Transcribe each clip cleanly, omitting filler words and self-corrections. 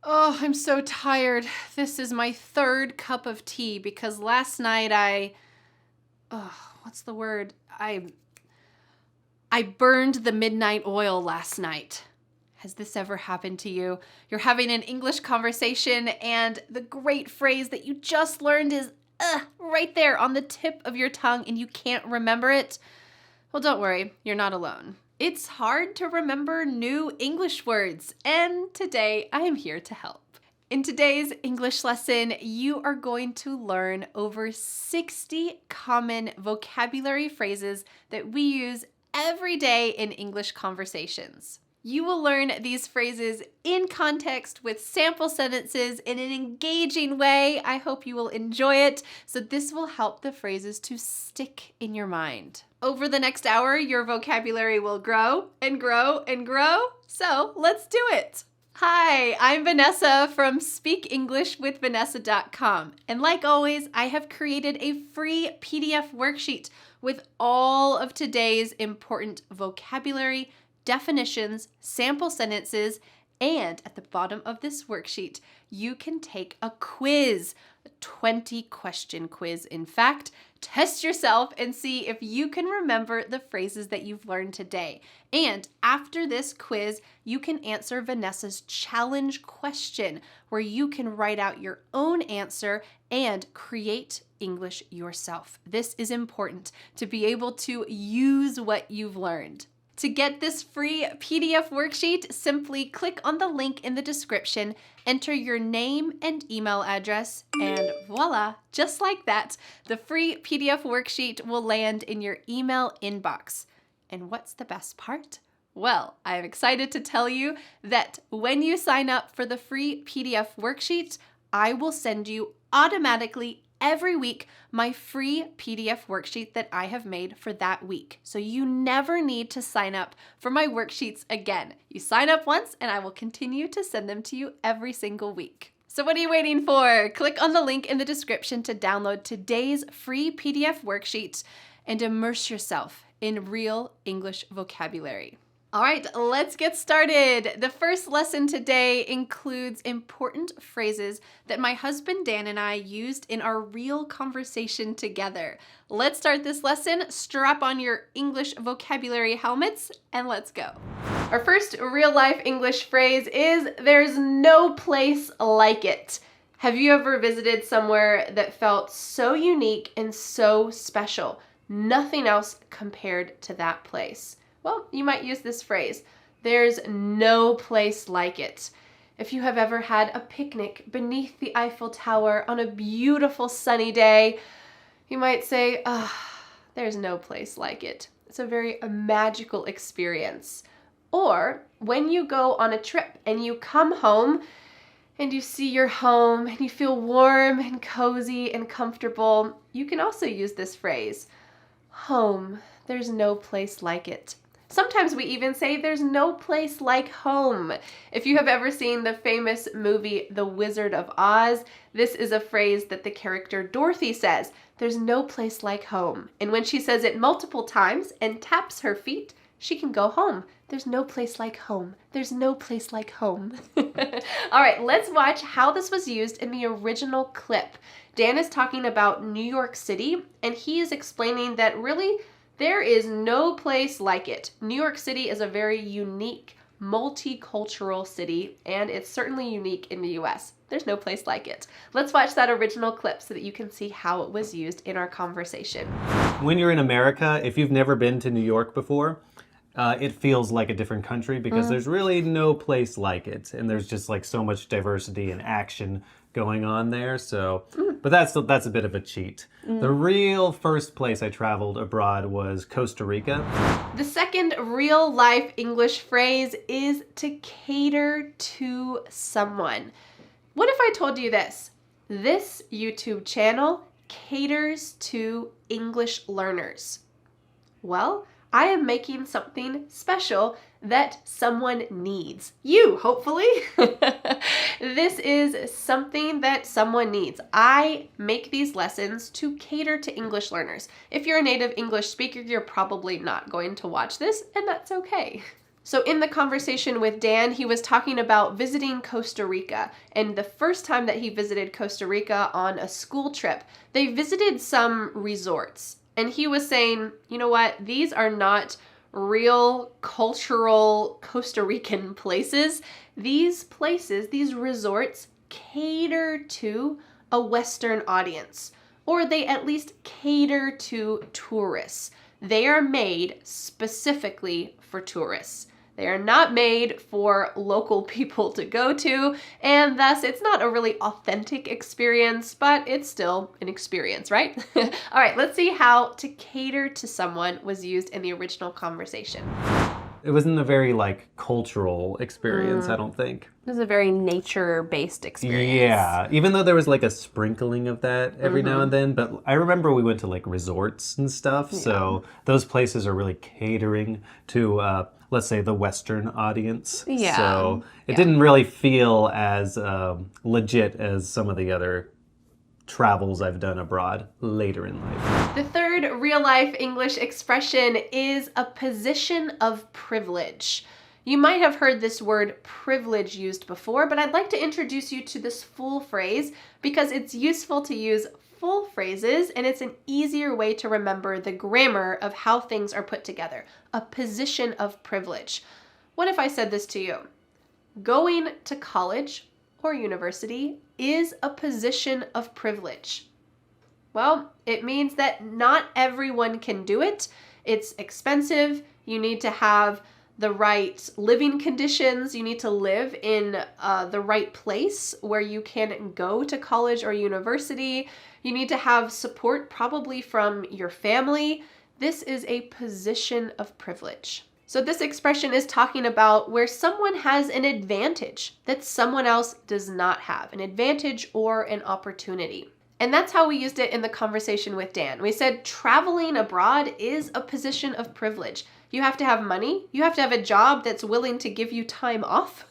Oh, I'm so tired. This is my third cup of tea because last night what's the word? I burned the midnight oil last night. Has this ever happened to you? You're having an English conversation and the great phrase that you just learned is right there on the tip of your tongue and you can't remember it? Well, don't worry, you're not alone. It's hard to remember new English words, and today I am here to help. In today's English lesson, you are going to learn over 60 common vocabulary phrases that we use every day in English conversations. You will learn these phrases in context with sample sentences in an engaging way. I hope you will enjoy it. So this will help the phrases to stick in your mind. Over the next hour, your vocabulary will grow and grow and grow. So let's do it. Hi, I'm Vanessa from SpeakEnglishWithVanessa.com. And like always, I have created a free PDF worksheet with all of today's important vocabulary, definitions, sample sentences, and at the bottom of this worksheet, you can take a quiz, a 20-question quiz, in fact. Test yourself and see if you can remember the phrases that you've learned today. And after this quiz, you can answer Vanessa's challenge question, where you can write out your own answer and create English yourself. This is important to be able to use what you've learned. To get this free PDF worksheet, simply click on the link in the description, enter your name and email address, and voila, just like that, the free PDF worksheet will land in your email inbox. And what's the best part? Well, I'm excited to tell you that when you sign up for the free PDF worksheet, I will send you automatically every week my free PDF worksheet that I have made for that week. So you never need to sign up for my worksheets again. You sign up once and I will continue to send them to you every single week. So what are you waiting for? Click on the link in the description to download today's free PDF worksheet and immerse yourself in real English vocabulary. All right, let's get started. The first lesson today includes important phrases that my husband Dan and I used in our real conversation together. Let's start this lesson. Strap on your English vocabulary helmets and let's go. Our first real life English phrase is, there's no place like it. Have you ever visited somewhere that felt so unique and so special? Nothing else compared to that place. Well, you might use this phrase, there's no place like it. If you have ever had a picnic beneath the Eiffel Tower on a beautiful sunny day, you might say, there's no place like it. It's a very magical experience. Or when you go on a trip and you come home and you see your home and you feel warm and cozy and comfortable, you can also use this phrase, home, there's no place like it. Sometimes we even say there's no place like home. If you have ever seen the famous movie The Wizard of Oz, this is a phrase that the character Dorothy says, there's no place like home. And when she says it multiple times and taps her feet, she can go home. There's no place like home. There's no place like home. All right, let's watch how this was used in the original clip. Dan is talking about New York City, and he is explaining that really, there is no place like it. New York City is a very unique, multicultural city, and it's certainly unique in the US. There's no place like it. Let's watch that original clip so that you can see how it was used in our conversation. When you're in America, if you've never been to New York before, it feels like a different country because there's really no place like it. And there's just like so much diversity and action going on there. So, but that's a bit of a cheat. The real first place I traveled abroad was Costa Rica. The second real life English phrase is to cater to someone. What if I told you this? This YouTube channel caters to English learners. Well, I am making something special that someone needs. You, hopefully. This is something that someone needs. I make these lessons to cater to English learners. If you're a native English speaker, you're probably not going to watch this, and that's okay. So in the conversation with Dan, he was talking about visiting Costa Rica. And the first time that he visited Costa Rica on a school trip, they visited some resorts. And he was saying, you know what? These are not real cultural Costa Rican places. These places, these resorts, cater to a Western audience, or they at least cater to tourists. They are made specifically for tourists. They are not made for local people to go to, and thus it's not a really authentic experience, but it's still an experience, right? All right, let's see how to cater to someone was used in the original conversation. It wasn't a very cultural experience, I don't think. It was a very nature-based experience. Yeah, even though there was a sprinkling of that every now and then, but I remember we went to resorts and stuff, so those places are really catering to let's say the Western audience. Yeah. So it didn't really feel as legit as some of the other travels I've done abroad later in life. The third real-life English expression is a position of privilege. You might have heard this word privilege used before, but I'd like to introduce you to this full phrase because it's useful to use full phrases and it's an easier way to remember the grammar of how things are put together. A position of privilege. What if I said this to you? Going to college or university is a position of privilege. Well, it means that not everyone can do it. It's expensive. You need to have the right living conditions. You need to live in the right place where you can go to college or university. You need to have support probably from your family. This is a position of privilege. So this expression is talking about where someone has an advantage that someone else does not have, an advantage or an opportunity. And that's how we used it in the conversation with Dan. We said traveling abroad is a position of privilege. You have to have money. You have to have a job that's willing to give you time off.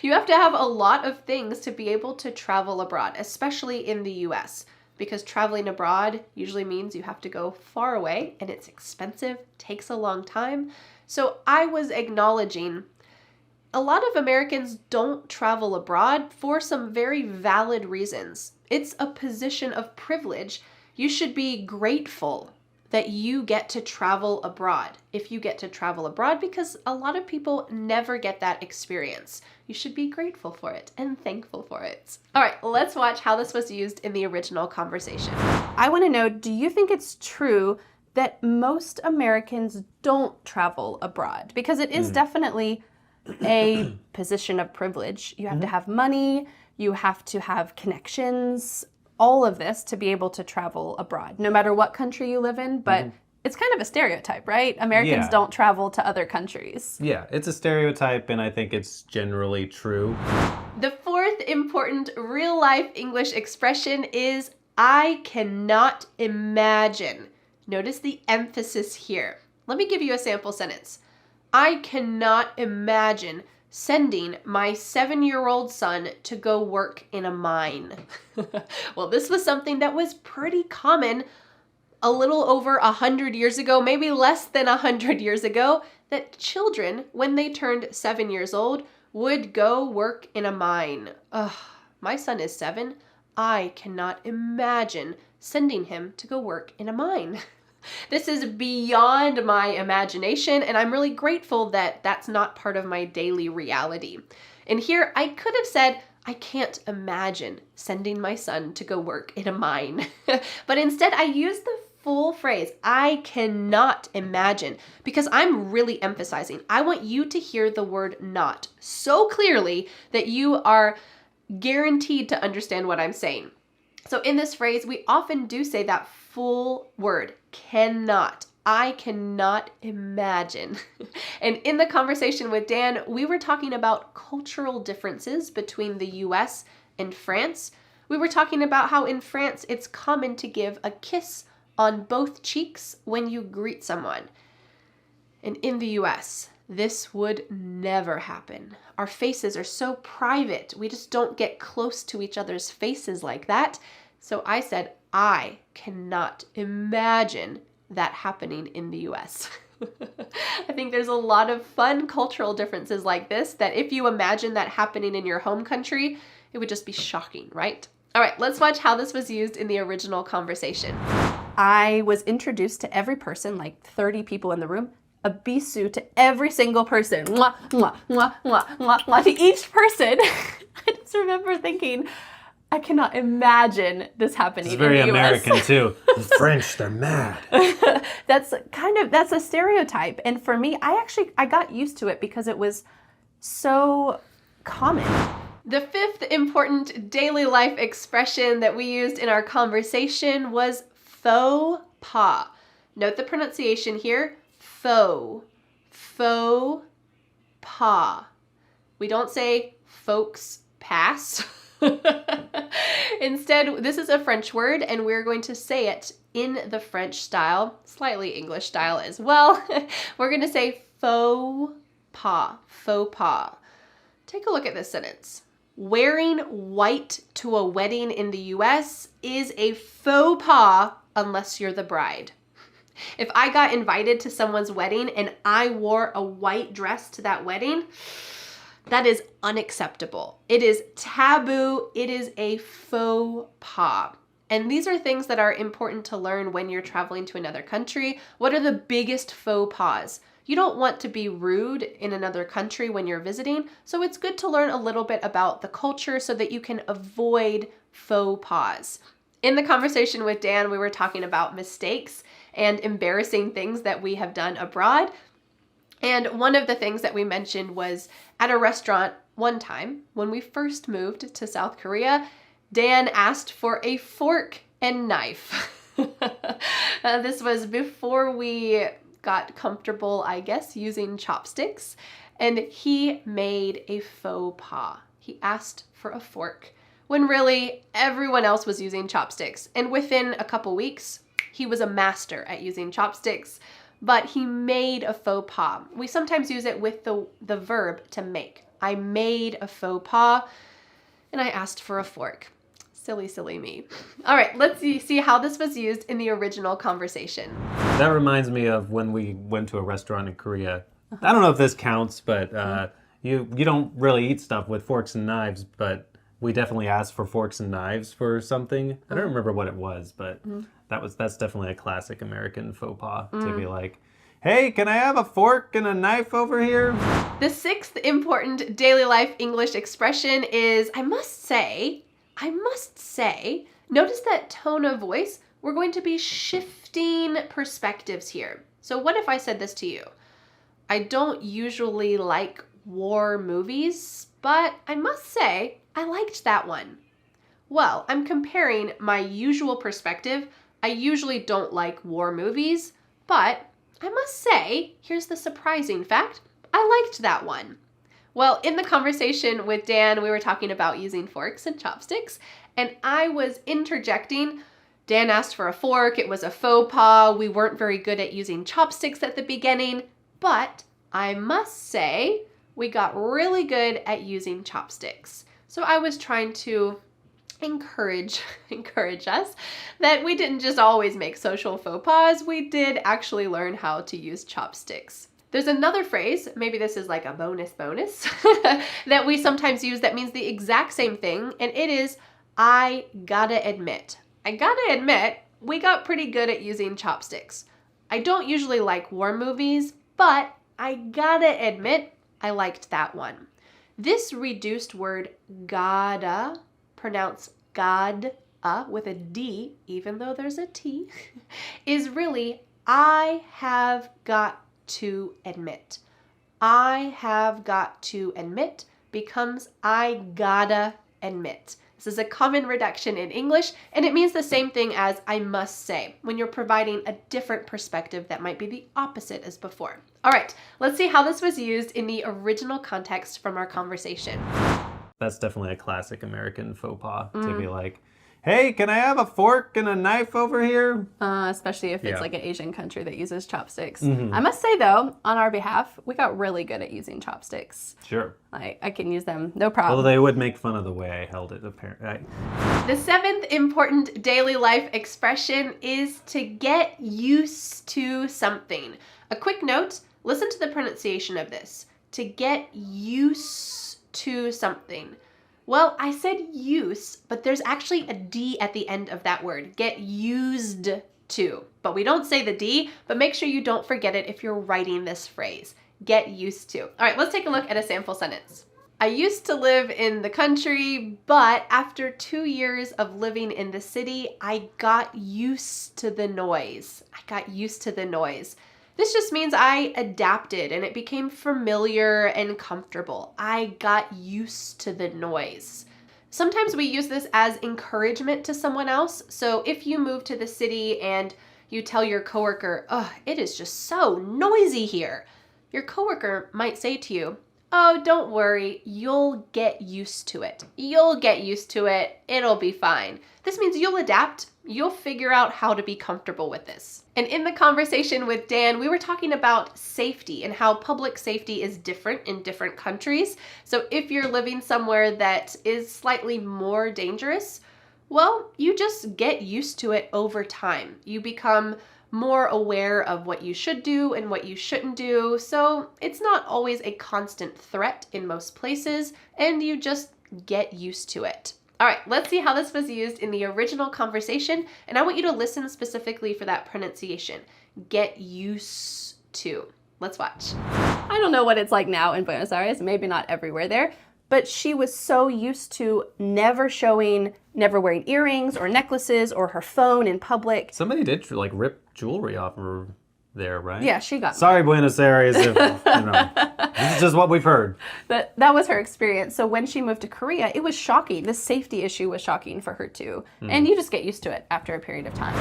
You have to have a lot of things to be able to travel abroad, especially in the US, because traveling abroad usually means you have to go far away and it's expensive, takes a long time. So I was acknowledging a lot of Americans don't travel abroad for some very valid reasons. It's a position of privilege. You should be grateful that you get to travel abroad. If you get to travel abroad, because a lot of people never get that experience. You should be grateful for it and thankful for it. All right, let's watch how this was used in the original conversation. I want to know, do you think it's true that most Americans don't travel abroad? Because it is definitely a position of privilege. You have to have money, you have to have connections, all of this to be able to travel abroad, no matter what country you live in, but it's kind of a stereotype, right? Americans don't travel to other countries. Yeah, it's a stereotype, and I think it's generally true. The fourth important real-life English expression is I cannot imagine. Notice the emphasis here. Let me give you a sample sentence. I cannot imagine sending my 7-year-old son to go work in a mine. Well, this was something that was pretty common a little over 100 years ago, maybe less than 100 years ago, that children, when they turned 7 years old, would go work in a mine. Ugh, my son is 7. I cannot imagine sending him to go work in a mine. This is beyond my imagination, and I'm really grateful that that's not part of my daily reality. And here I could have said, I can't imagine sending my son to go work in a mine. But instead I used the full phrase, I cannot imagine, because I'm really emphasizing. I want you to hear the word not so clearly that you are guaranteed to understand what I'm saying. So in this phrase, we often do say that full word, cannot. I cannot imagine. And in the conversation with Dan, we were talking about cultural differences between the US and France. We were talking about how in France, it's common to give a kiss on both cheeks when you greet someone. And in the US, this would never happen. Our faces are so private. We just don't get close to each other's faces like that. So I said, I cannot imagine that happening in the US. I think there's a lot of fun cultural differences like this that if you imagine that happening in your home country, it would just be shocking, right? All right, let's watch how this was used in the original conversation. I was introduced to every person, like 30 people in the room, a bisu to every single person. Mwah, mwah, mwah, mwah, mwah, mwah, to each person. I just remember thinking, I cannot imagine this happening in the US. It's very American too. The French, they're mad. That's a stereotype. And for me, I got used to it because it was so common. The fifth important daily life expression that we used in our conversation was faux pas. Note the pronunciation here, faux pas. We don't say folks pass. Instead, this is a French word and we're going to say it in the French style, slightly English style as well. We're going to say faux pas, faux pas. Take a look at this sentence. Wearing white to a wedding in the US is a faux pas unless you're the bride. If I got invited to someone's wedding and I wore a white dress to that wedding, that is unacceptable. It is taboo. It is a faux pas. And these are things that are important to learn when you're traveling to another country. What are the biggest faux pas? You don't want to be rude in another country when you're visiting, so it's good to learn a little bit about the culture so that you can avoid faux pas. In the conversation with Dan, we were talking about mistakes and embarrassing things that we have done abroad. And one of the things that we mentioned was at a restaurant one time when we first moved to South Korea, Dan asked for a fork and knife. This was before we got comfortable, I guess, using chopsticks, and he made a faux pas. He asked for a fork when really everyone else was using chopsticks. And within a couple weeks, he was a master at using chopsticks, but he made a faux pas. We sometimes use it with the verb to make. I made a faux pas and I asked for a fork. Silly, silly me. All right, let's see how this was used in the original conversation. That reminds me of when we went to a restaurant in Korea. I don't know if this counts, but you don't really eat stuff with forks and knives, but we definitely asked for forks and knives for something. I don't remember what it was, but that's definitely a classic American faux pas to be like, hey, can I have a fork and a knife over here? The sixth important daily life English expression is, I must say, notice that tone of voice. We're going to be shifting perspectives here. So what if I said this to you? I don't usually like war movies, but I must say I liked that one. Well, I'm comparing my usual perspective. I usually don't like war movies, but I must say, here's the surprising fact, I liked that one. Well, in the conversation with Dan, we were talking about using forks and chopsticks, and I was interjecting. Dan asked for a fork. It was a faux pas. We weren't very good at using chopsticks at the beginning, but I must say we got really good at using chopsticks. So I was trying to encourage us that we didn't just always make social faux pas. We did actually learn how to use chopsticks. There's another phrase, maybe this is like a bonus, that we sometimes use that means the exact same thing, and it is, I gotta admit. I gotta admit, we got pretty good at using chopsticks. I don't usually like war movies, but I gotta admit, I liked that one. This reduced word gotta, pronounced God with a D, even though there's a T, is really I have got to admit. I have got to admit becomes I gotta admit. This is a common reduction in English, and it means the same thing as I must say when you're providing a different perspective that might be the opposite as before. All right, let's see how this was used in the original context from our conversation. That's definitely a classic American faux pas to be like, hey, can I have a fork and a knife over here? Especially if it's Yeah. like an Asian country that uses chopsticks. Mm-hmm. I must say though, on our behalf, we got really good at using chopsticks. Sure. I can use them, no problem. Although they would make fun of the way I held it, apparently. The seventh important daily life expression is to get used to something. A quick note, listen to the pronunciation of this. To get used to something. Well, I said use, but there's actually a D at the end of that word. Get used to. But we don't say the D, but make sure you don't forget it if you're writing this phrase. Get used to. All right, let's take a look at a sample sentence. I used to live in the country, but after 2 years of living in the city, I got used to the noise. I got used to the noise. This just means I adapted and it became familiar and comfortable. I got used to the noise. Sometimes we use this as encouragement to someone else. So if you move to the city and you tell your coworker, "Oh, it is just so noisy here," your coworker might say to you, "Oh, don't worry, you'll get used to it. You'll get used to it. It'll be fine." This means you'll adapt. You'll figure out how to be comfortable with this. And in the conversation with Dan, we were talking about safety and how public safety is different in different countries. So if you're living somewhere that is slightly more dangerous, well, you just get used to it over time. You become more aware of what you should do and what you shouldn't do. So it's not always a constant threat in most places, and you just get used to it. All right, let's see how this was used in the original conversation, and I want you to listen specifically for that pronunciation. Get used to. Let's watch. I don't know what it's like now in Buenos Aires, maybe not everywhere there, but she was so used to never wearing earrings or necklaces or her phone in public. Somebody did like rip jewelry off of her there, right? Yeah, she got Sorry, Buenos Aires, if, this is just what we've heard. that was her experience. So when she moved to Korea, it was shocking. This safety issue was shocking for her too. And you just get used to it after a period of time.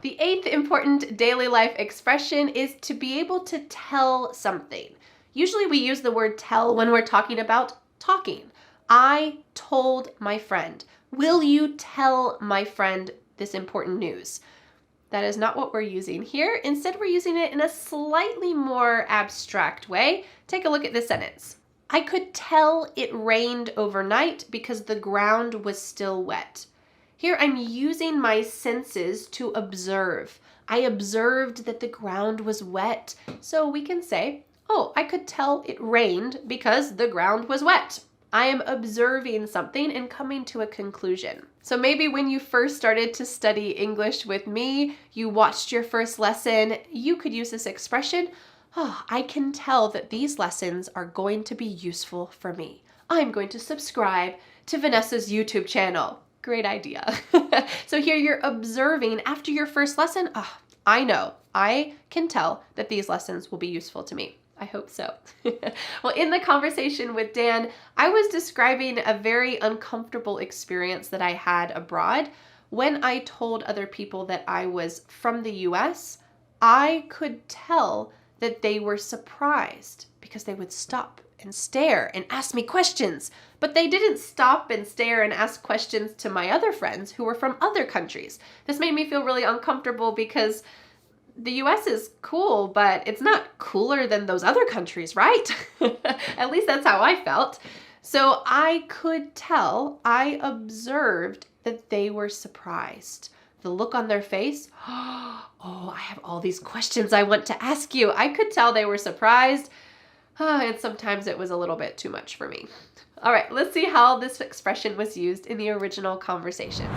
The eighth important daily life expression is to be able to tell something. Usually we use the word tell when we're talking about talking. I told my friend. Will you tell my friend this important news? That is not what we're using here. Instead, we're using it in a slightly more abstract way. Take a look at this sentence. I could tell it rained overnight because the ground was still wet. Here I'm using my senses to observe. I observed that the ground was wet. So we can say, oh, I could tell it rained because the ground was wet. I am observing something and coming to a conclusion. So maybe when you first started to study English with me, you watched your first lesson, you could use this expression, oh, I can tell that these lessons are going to be useful for me. I'm going to subscribe to Vanessa's YouTube channel. Great idea. So here you're observing after your first lesson, oh, I know, I can tell that these lessons will be useful to me. I hope so. Well, in the conversation with Dan, I was describing a very uncomfortable experience that I had abroad. When I told other people that I was from the US, I could tell that they were surprised because they would stop and stare and ask me questions. But they didn't stop and stare and ask questions to my other friends who were from other countries. This made me feel really uncomfortable because the US is cool, but it's not cooler than those other countries, right? At least that's how I felt. So I could tell, I observed that they were surprised. The look on their face, oh, I have all these questions I want to ask you. I could tell they were surprised, and sometimes it was a little bit too much for me. All right, let's see how this expression was used in the original conversation.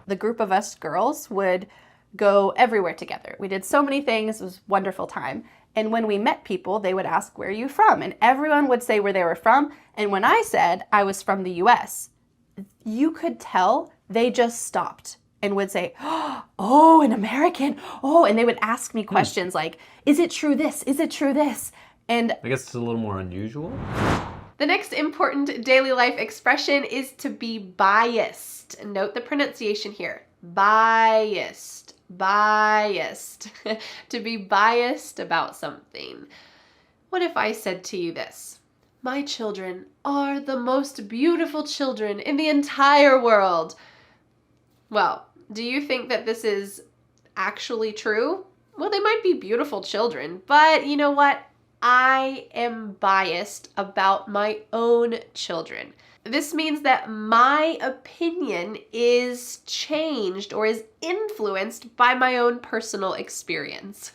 The group of us girls would go everywhere together. We did so many things. It was a wonderful time. And when we met people, they would ask, where are you from? And everyone would say where they were from. And when I said I was from the US, you could tell they just stopped and would say, oh, an American. Oh, and they would ask me questions like, is it true this? Is it true this? And I guess it's a little more unusual. The next important daily life expression is to be biased. Note the pronunciation here. Biased. Biased. To be biased about something. What if I said to you this? My children are the most beautiful children in the entire world. Well, do you think that this is actually true? Well, they might be beautiful children, but you know what? I am biased about my own children. This means that my opinion is changed or is influenced by my own personal experience.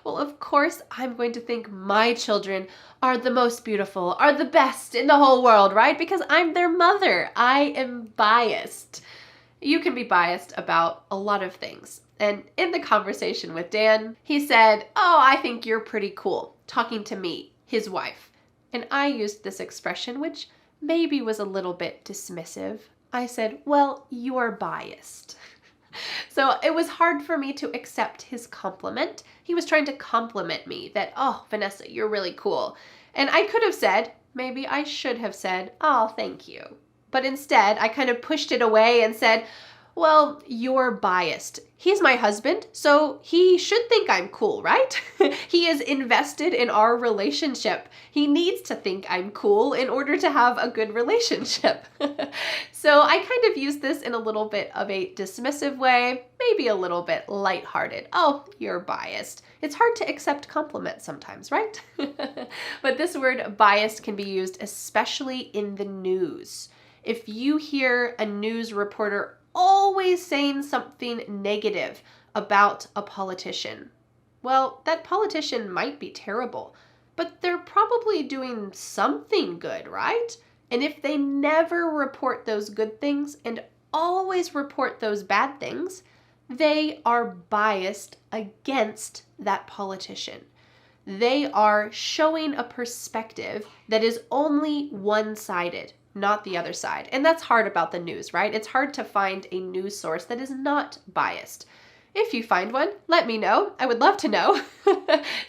Well, of course, I'm going to think my children are the most beautiful, are the best in the whole world, right? Because I'm their mother. I am biased. You can be biased about a lot of things. And in the conversation with Dan, he said, "Oh, I think you're pretty cool," talking to me, his wife. And I used this expression, which maybe was a little bit dismissive. I said, "Well, you're biased." So it was hard for me to accept his compliment. He was trying to compliment me that, "Oh, Vanessa, you're really cool." And I could have said, maybe I should have said, "Oh, thank you." But instead, I kind of pushed it away and said, "Well, you're biased. He's my husband, so he should think I'm cool, right? He is invested in our relationship. He needs to think I'm cool in order to have a good relationship." So I kind of used this in a little bit of a dismissive way, maybe a little bit lighthearted. "Oh, you're biased." It's hard to accept compliments sometimes, right? But this word biased can be used especially in the news. If you hear a news reporter always saying something negative about a politician, well, that politician might be terrible, but they're probably doing something good, right? And if they never report those good things and always report those bad things, they are biased against that politician. They are showing a perspective that is only one-sided, not the other side. And that's hard about the news, right? It's hard to find a news source that is not biased. If you find one, let me know. I would love to know.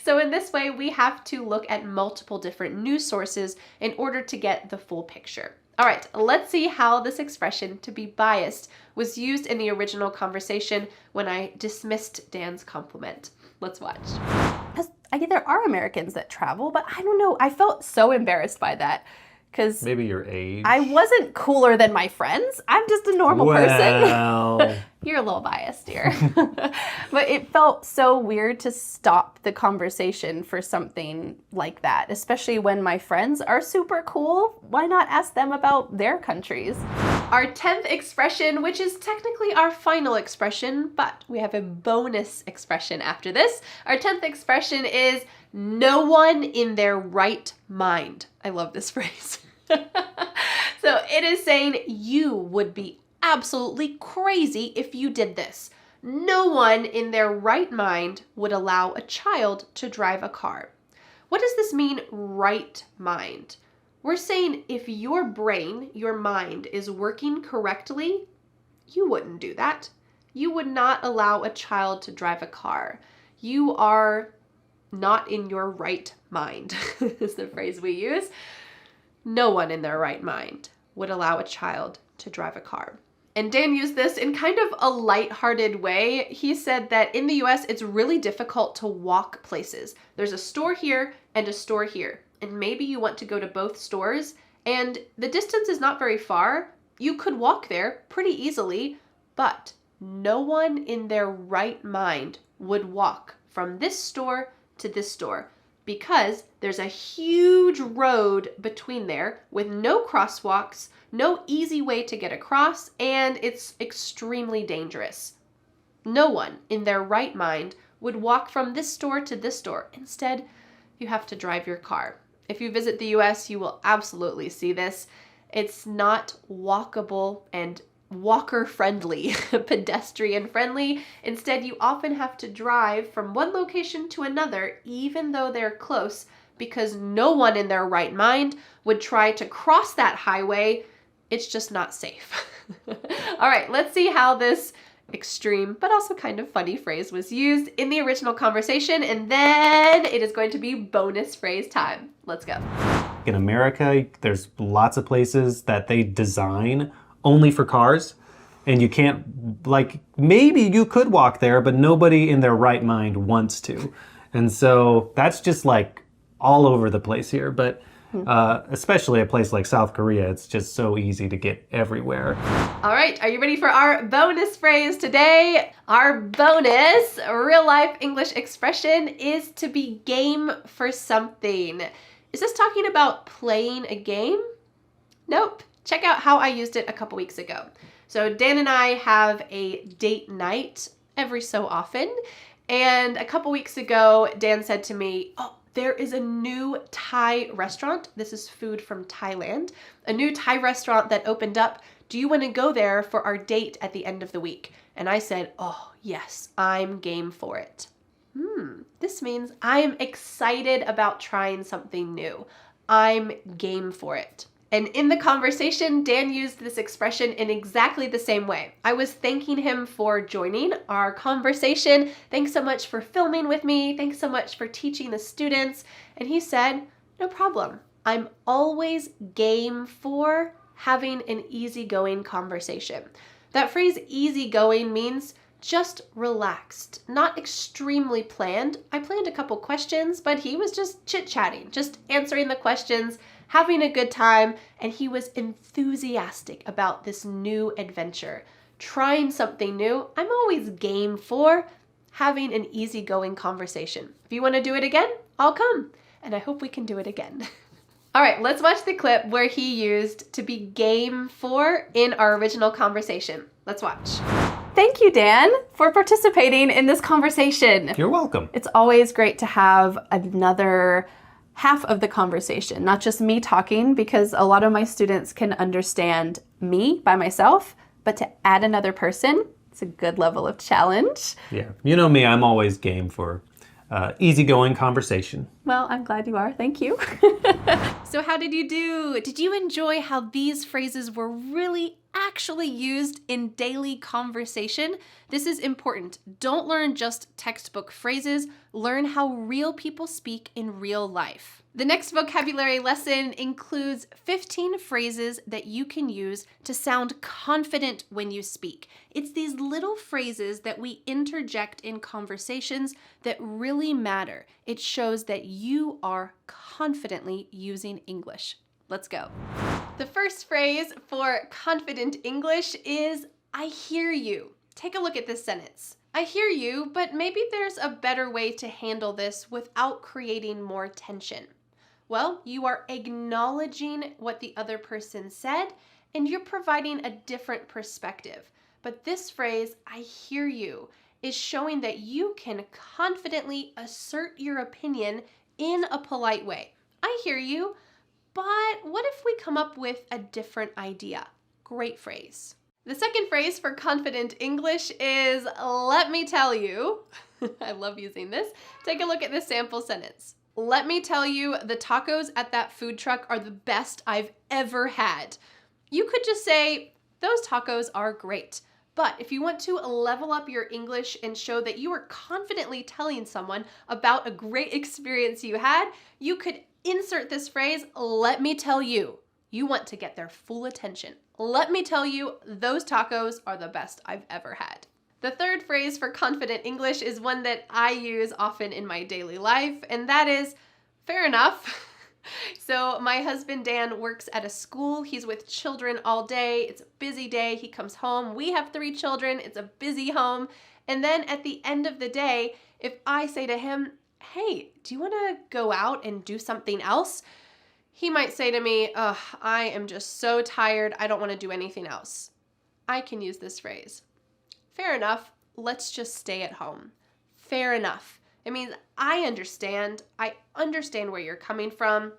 So in this way, we have to look at multiple different news sources in order to get the full picture. All right, let's see how this expression, to be biased, was used in the original conversation when I dismissed Dan's compliment. Let's watch. There are Americans that travel, but I don't know. I felt so embarrassed by that. Because maybe your age. I wasn't cooler than my friends. I'm just a normal person. You're a little biased here. But it felt so weird to stop the conversation for something like that, especially when my friends are super cool. Why not ask them about their countries? Our 10th expression, which is technically our final expression, but we have a bonus expression after this. Our 10th expression is "no one in their right mind." I love this phrase. So it is saying you would be absolutely crazy if you did this. No one in their right mind would allow a child to drive a car. What does this mean, right mind? We're saying if your brain, your mind, is working correctly, you wouldn't do that. You would not allow a child to drive a car. You are not in your right mind, is the phrase we use. No one in their right mind would allow a child to drive a car. And Dan used this in kind of a lighthearted way. He said that in the US, it's really difficult to walk places. There's a store here and a store here, and maybe you want to go to both stores, and the distance is not very far. You could walk there pretty easily, but no one in their right mind would walk from this store to this store, because there's a huge road between there with no crosswalks, no easy way to get across, and it's extremely dangerous. No one in their right mind would walk from this store to this store. Instead, you have to drive your car. If you visit the US, you will absolutely see this. It's not walkable and walker-friendly, pedestrian-friendly. Instead, you often have to drive from one location to another, even though they're close, because no one in their right mind would try to cross that highway. It's just not safe. All right, let's see how this extreme but also kind of funny phrase was used in the original conversation, and then it is going to be bonus phrase time. Let's go. In America, there's lots of places that they design only for cars, and you can't, like, maybe you could walk there, but nobody in their right mind wants to. And so that's just like all over the place here. But Especially a place like South Korea. It's just so easy to get everywhere. All right, are you ready for our bonus phrase today? Our bonus real life English expression is to be game for something. Is this talking about playing a game? Nope. Check out how I used it a couple weeks ago. So Dan and I have a date night every so often. And a couple weeks ago, Dan said to me, oh, there is a new Thai restaurant. This is food from Thailand. A new Thai restaurant that opened up. Do you want to go there for our date at the end of the week? And I said, oh, yes, I'm game for it. This means I'm excited about trying something new. I'm game for it. And in the conversation, Dan used this expression in exactly the same way. I was thanking him for joining our conversation. Thanks so much for filming with me. Thanks so much for teaching the students. And he said, no problem. I'm always game for having an easygoing conversation. That phrase easygoing means just relaxed, not extremely planned. I planned a couple questions, but he was just chit-chatting, just answering the questions, having a good time, and he was enthusiastic about this new adventure. Trying something new, I'm always game for having an easygoing conversation. If you want to do it again, I'll come, and I hope we can do it again. All right, let's watch the clip where he used to be game for in our original conversation. Let's watch. Thank you, Dan, for participating in this conversation. You're welcome. It's always great to have another half of the conversation, not just me talking, because a lot of my students can understand me by myself, but to add another person, it's a good level of challenge. Yeah, you know me, I'm always game for easygoing conversation. Well, I'm glad you are. Thank you. So how did you do? Did you enjoy how these phrases were really actually used in daily conversation? This is important. Don't learn just textbook phrases. Learn how real people speak in real life. The next vocabulary lesson includes 15 phrases that you can use to sound confident when you speak. It's these little phrases that we interject in conversations that really matter. It shows that you are confidently using English. Let's go. The first phrase for confident English is, I hear you. Take a look at this sentence. I hear you, but maybe there's a better way to handle this without creating more tension. Well, you are acknowledging what the other person said, and you're providing a different perspective. But this phrase, I hear you, is showing that you can confidently assert your opinion in a polite way. I hear you, but what if we come up with a different idea? Great phrase. The second phrase for confident English is, let me tell you. I love using this. Take a look at this sample sentence. Let me tell you, the tacos at that food truck are the best I've ever had. You could just say, those tacos are great. But if you want to level up your English and show that you are confidently telling someone about a great experience you had, you could insert this phrase, let me tell you. You want to get their full attention. Let me tell you, those tacos are the best I've ever had. The third phrase for confident English is one that I use often in my daily life, and that is, fair enough. So my husband Dan works at a school. He's with children all day. It's a busy day. He comes home. We have 3 children. It's a busy home. And then at the end of the day, if I say to him, hey, do you want to go out and do something else? He might say to me, I am just so tired. I don't want to do anything else. I can use this phrase. Fair enough. Let's just stay at home. Fair enough. It means I understand where you're coming from.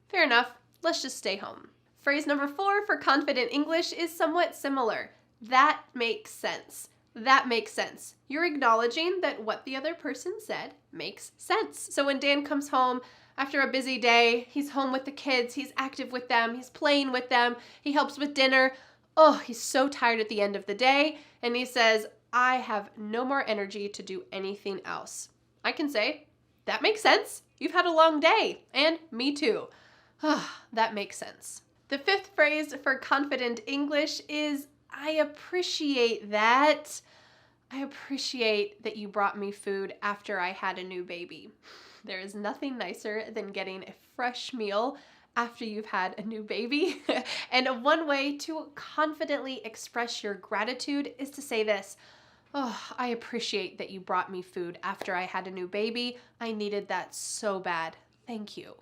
Fair enough. Let's just stay home. Phrase number 4 for confident English is somewhat similar. That makes sense. That makes sense. You're acknowledging that what the other person said makes sense. So when Dan comes home after a busy day, he's home with the kids, he's active with them, he's playing with them, he helps with dinner. Oh, he's so tired at the end of the day, and he says, I have no more energy to do anything else. I can say, that makes sense. You've had a long day, and me too. That makes sense. The 5th phrase for confident English is, I appreciate that. I appreciate that you brought me food after I had a new baby. There is nothing nicer than getting a fresh meal after you've had a new baby. And one way to confidently express your gratitude is to say this: "Oh, I appreciate that you brought me food after I had a new baby. I needed that so bad. Thank you."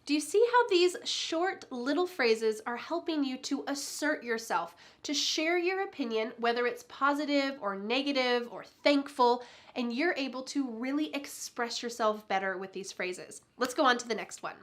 Do you see how these short little phrases are helping you to assert yourself, to share your opinion, whether it's positive or negative or thankful, and you're able to really express yourself better with these phrases? Let's go on to the next one.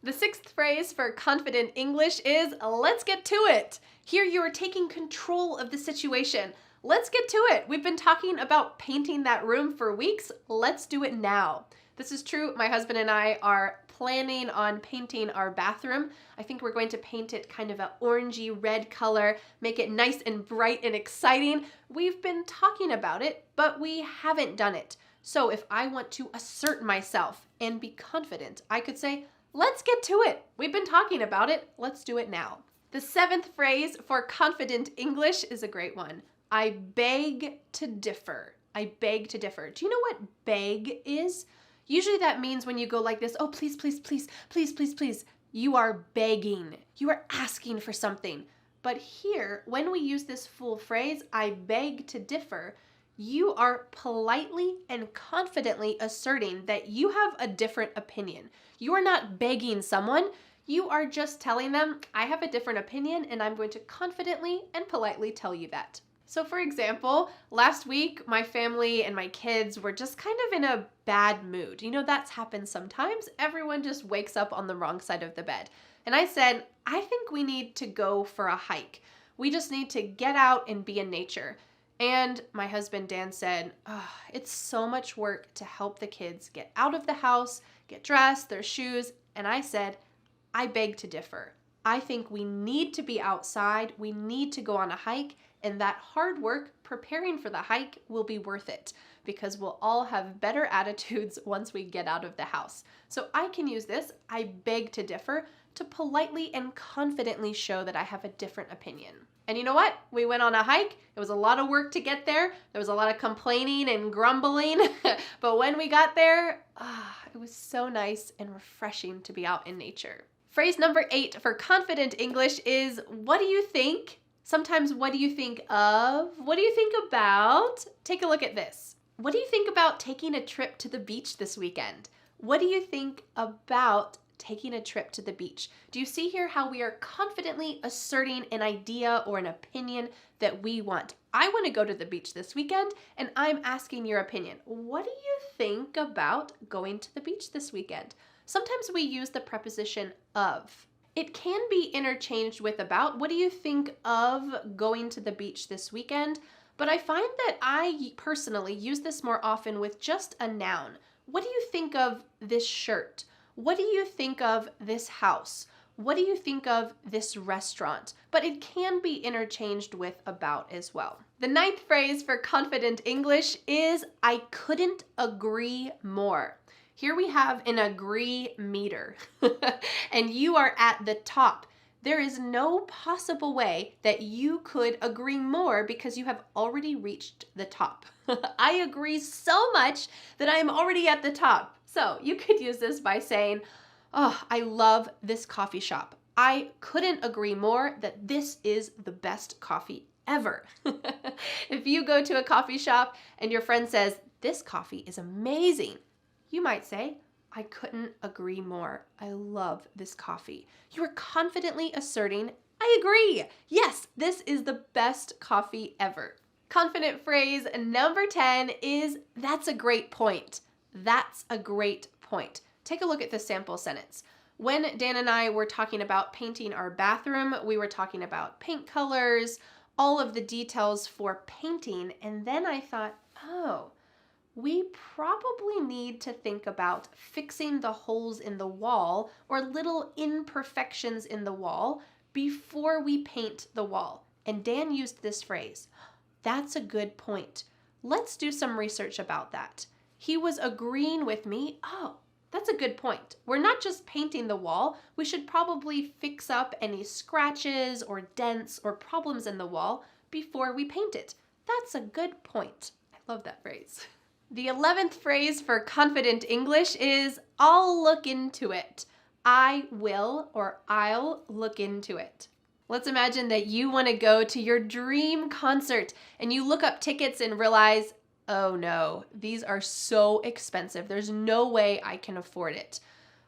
The sixth phrase for confident English is "let's get to it." Here you are taking control of the situation. Let's get to it. We've been talking about painting that room for weeks. Let's do it now. This is true. My husband and I are planning on painting our bathroom. I think we're going to paint it kind of an orangey red color, make it nice and bright and exciting. We've been talking about it, but we haven't done it. So if I want to assert myself and be confident, I could say, "let's get to it. We've been talking about it. Let's do it now." The seventh phrase for confident English is a great one. I beg to differ. I beg to differ. Do you know what beg is? Usually that means when you go like this, "oh, please, please, please, please, please, please," you are begging. You are asking for something. But here, when we use this full phrase, "I beg to differ," you are politely and confidently asserting that you have a different opinion. You are not begging someone. You are just telling them, "I have a different opinion and I'm going to confidently and politely tell you that." So for example, last week, my family and my kids were just kind of in a bad mood. You know, that's happened sometimes. Everyone just wakes up on the wrong side of the bed. And I said, "I think we need to go for a hike. We just need to get out and be in nature." And my husband, Dan, said, "Oh, it's so much work to help the kids get out of the house, get dressed, their shoes." And I said, "I beg to differ. I think we need to be outside. We need to go on a hike. And that hard work preparing for the hike will be worth it because we'll all have better attitudes once we get out of the house." So I can use this, "I beg to differ," to politely and confidently show that I have a different opinion. And you know what? We went on a hike. It was a lot of work to get there. There was a lot of complaining and grumbling. But when we got there, it was so nice and refreshing to be out in nature. Phrase number 8 for confident English is, "what do you think?" Sometimes, "what do you think of?" "What do you think about?" Take a look at this. What do you think about taking a trip to the beach this weekend? What do you think about taking a trip to the beach? Do you see here how we are confidently asserting an idea or an opinion that we want? I want to go to the beach this weekend, and I'm asking your opinion. What do you think about going to the beach this weekend? Sometimes we use the preposition of. It can be interchanged with about. What do you think of going to the beach this weekend? But I find that I personally use this more often with just a noun. What do you think of this shirt? What do you think of this house? What do you think of this restaurant? But it can be interchanged with about as well. The 9th phrase for confident English is, "I couldn't agree more." Here we have an agree meter, and you are at the top. There is no possible way that you could agree more because you have already reached the top. I agree so much that I am already at the top. So you could use this by saying, "Oh, I love this coffee shop. I couldn't agree more that this is the best coffee ever." If you go to a coffee shop and your friend says, "this coffee is amazing," you might say, "I couldn't agree more. I love this coffee." You are confidently asserting, "I agree. Yes, this is the best coffee ever." Confident phrase number 10 is, "that's a great point." That's a great point. Take a look at this sample sentence. When Dan and I were talking about painting our bathroom, we were talking about paint colors, all of the details for painting, and then I thought, we probably need to think about fixing the holes in the wall or little imperfections in the wall before we paint the wall. And Dan used this phrase, "that's a good point. Let's do some research about that." He was agreeing with me, that's a good point. We're not just painting the wall. We should probably fix up any scratches or dents or problems in the wall before we paint it. That's a good point. I love that phrase. The 11th phrase for confident English is, "I'll look into it." I will or I'll look into it. Let's imagine that you want to go to your dream concert and you look up tickets and realize, oh no, these are so expensive. There's no way I can afford it.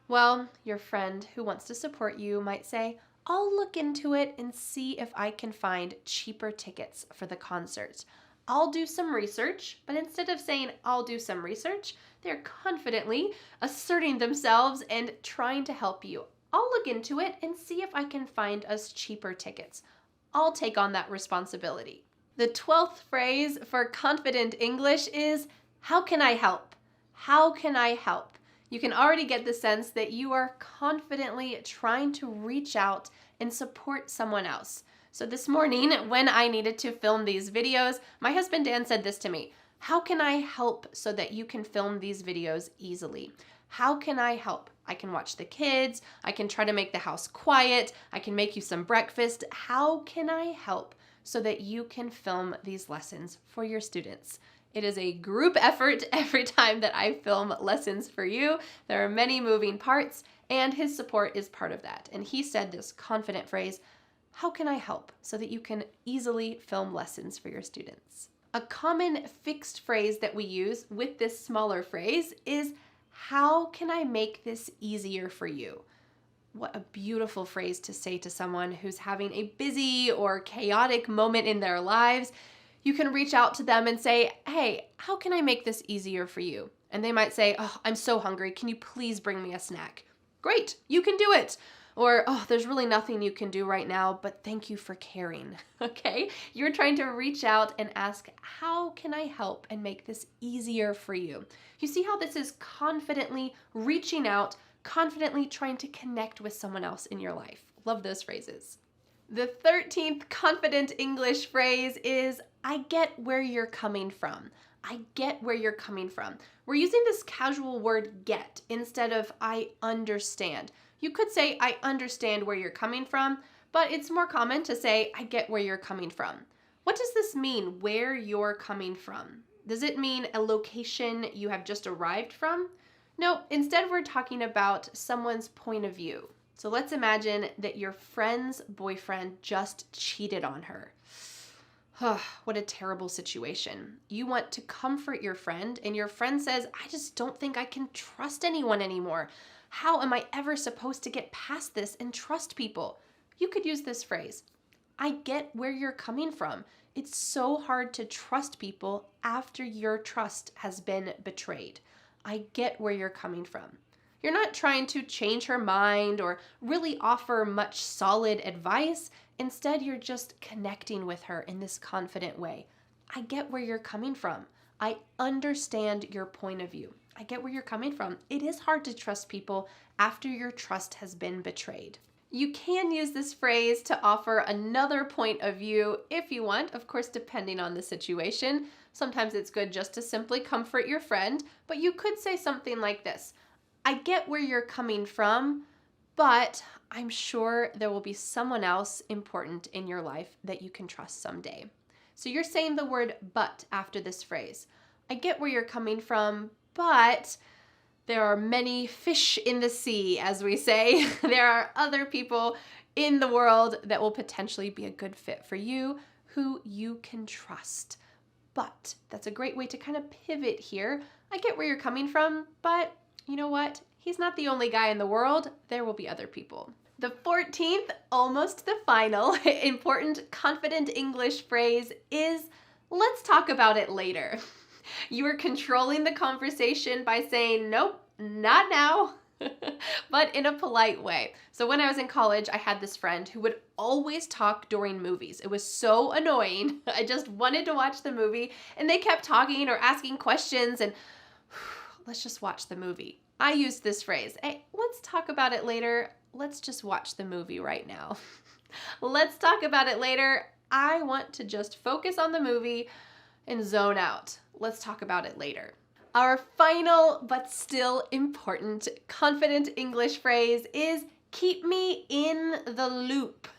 Well, your friend who wants to support you might say, I'll look into it and see if I can find cheaper tickets for the concert. I'll do some research, but instead of saying I'll do some research, they're confidently asserting themselves and trying to help you. I'll look into it and see if I can find us cheaper tickets. I'll take on that responsibility. The 12th phrase for confident English is, how can I help? How can I help? You can already get the sense that you are confidently trying to reach out and support someone else. So this morning, when I needed to film these videos, my husband Dan said this to me, how can I help so that you can film these videos easily? How can I help? I can watch the kids, I can try to make the house quiet, I can make you some breakfast. How can I help so that you can film these lessons for your students? It is a group effort every time that I film lessons for you. There are many moving parts, and his support is part of that. And he said this confident phrase, how can I help so that you can easily film lessons for your students? A common fixed phrase that we use with this smaller phrase is, how can I make this easier for you? What a beautiful phrase to say to someone who's having a busy or chaotic moment in their lives. You can reach out to them and say, hey, how can I make this easier for you? And they might say, oh, I'm so hungry. Can you please bring me a snack? Great, you can do it. Or, oh, there's really nothing you can do right now, but thank you for caring. Okay? You're trying to reach out and ask, how can I help and make this easier for you? You see how this is confidently reaching out, confidently trying to connect with someone else in your life. Love those phrases. The 13th confident English phrase is, I get where you're coming from. I get where you're coming from. We're using this casual word get instead of I understand. You could say I understand where you're coming from, but it's more common to say I get where you're coming from. What does this mean, where you're coming from? Does it mean a location you have just arrived from? No, instead we're talking about someone's point of view. So let's imagine that your friend's boyfriend just cheated on her. What a terrible situation. You want to comfort your friend, and your friend says, I just don't think I can trust anyone anymore. How am I ever supposed to get past this and trust people? You could use this phrase, I get where you're coming from. It's so hard to trust people after your trust has been betrayed. I get where you're coming from. You're not trying to change her mind or really offer much solid advice. Instead, you're just connecting with her in this confident way. I get where you're coming from. I understand your point of view. I get where you're coming from. It is hard to trust people after your trust has been betrayed. You can use this phrase to offer another point of view if you want, of course, depending on the situation. Sometimes it's good just to simply comfort your friend, but you could say something like this. I get where you're coming from, but I'm sure there will be someone else important in your life that you can trust someday. So you're saying the word but after this phrase. I get where you're coming from, but there are many fish in the sea, as we say. There are other people in the world that will potentially be a good fit for you, who you can trust. But that's a great way to kind of pivot here. I get where you're coming from, but you know what? He's not the only guy in the world. There will be other people. The 14th, almost the final, important confident English phrase is, let's talk about it later. You are controlling the conversation by saying, nope, not now, but in a polite way. So when I was in college, I had this friend who would always talk during movies. It was so annoying. I just wanted to watch the movie, and they kept talking or asking questions, and let's just watch the movie. I used this phrase, hey, let's talk about it later. Let's just watch the movie right now. Let's talk about it later. I want to just focus on the movie and zone out. Let's talk about it later. Our final but still important confident English phrase is keep me in the loop.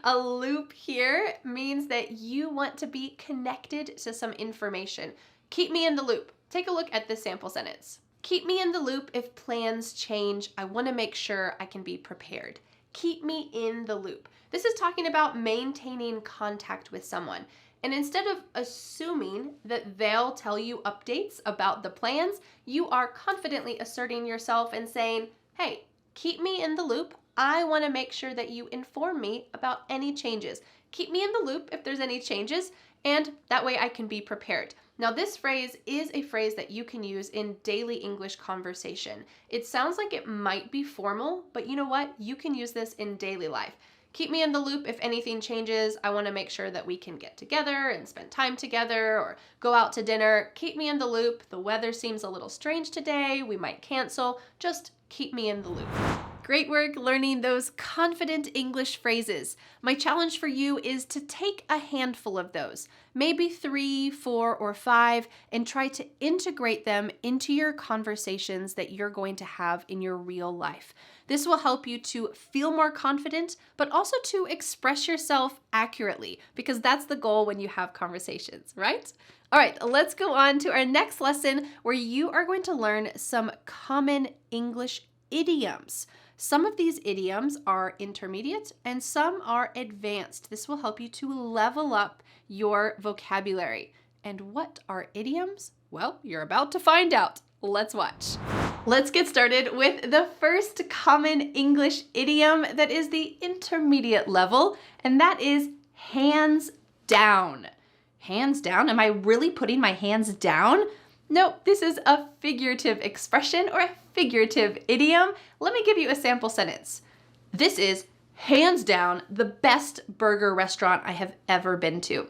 A loop here means that you want to be connected to some information. Keep me in the loop. Take a look at this sample sentence. Keep me in the loop if plans change. I want to make sure I can be prepared. Keep me in the loop. This is talking about maintaining contact with someone. And instead of assuming that they'll tell you updates about the plans, you are confidently asserting yourself and saying, hey, keep me in the loop. I want to make sure that you inform me about any changes. Keep me in the loop if there's any changes, and that way I can be prepared. Now, this phrase is a phrase that you can use in daily English conversation. It sounds like it might be formal, but you know what? You can use this in daily life. Keep me in the loop if anything changes. I want to make sure that we can get together and spend time together or go out to dinner. Keep me in the loop. The weather seems a little strange today. We might cancel. Just keep me in the loop. Great work learning those confident English phrases. My challenge for you is to take a handful of those, maybe 3, 4, or 5, and try to integrate them into your conversations that you're going to have in your real life. This will help you to feel more confident, but also to express yourself accurately, because that's the goal when you have conversations, right? All right, let's go on to our next lesson where you are going to learn some common English idioms. Some of these idioms are intermediate and some are advanced. This will help you to level up your vocabulary. And what are idioms? Well, you're about to find out. Let's watch. Let's get started with the first common English idiom that is the intermediate level, and that is hands down. Hands down? Am I really putting my hands down? No, this is a figurative expression or a figurative idiom. Let me give you a sample sentence. This is hands down the best burger restaurant I have ever been to.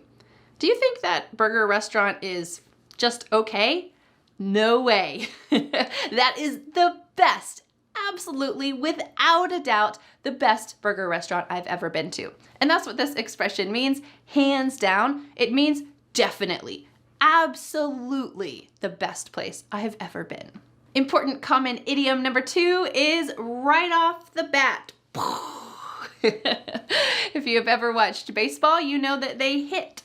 Do you think that burger restaurant is just okay? No way. That is the best, absolutely, without a doubt, the best burger restaurant I've ever been to. And that's what this expression means, hands down. It means definitely, absolutely the best place I have ever been. Important common idiom number 2 is right off the bat. If you have ever watched baseball, you know that they hit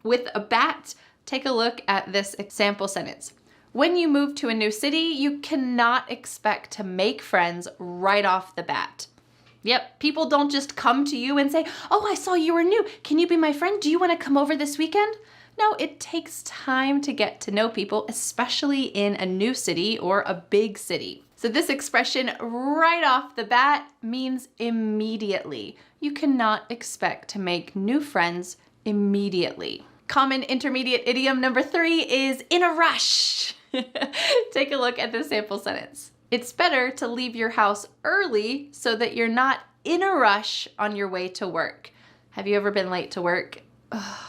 with a bat. Take a look at this example sentence. When you move to a new city, you cannot expect to make friends right off the bat. Yep, people don't just come to you and say, oh, I saw you were new. Can you be my friend? Do you want to come over this weekend? No, it takes time to get to know people, especially in a new city or a big city. So this expression right off the bat means immediately. You cannot expect to make new friends immediately. Common intermediate idiom number 3 is in a rush. Take a look at the sample sentence. It's better to leave your house early so that you're not in a rush on your way to work. Have you ever been late to work?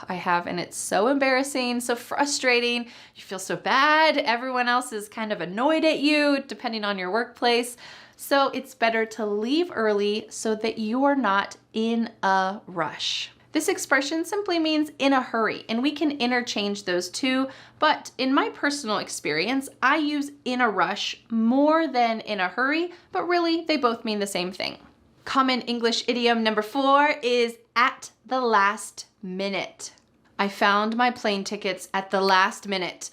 I have, and it's so embarrassing, so frustrating. You feel so bad. Everyone else is kind of annoyed at you, depending on your workplace. So it's better to leave early so that you're not in a rush. This expression simply means in a hurry, and we can interchange those two, but in my personal experience, I use in a rush more than in a hurry, but really they both mean the same thing. Common English idiom number 4 is at the last minute. I found my plane tickets at the last minute.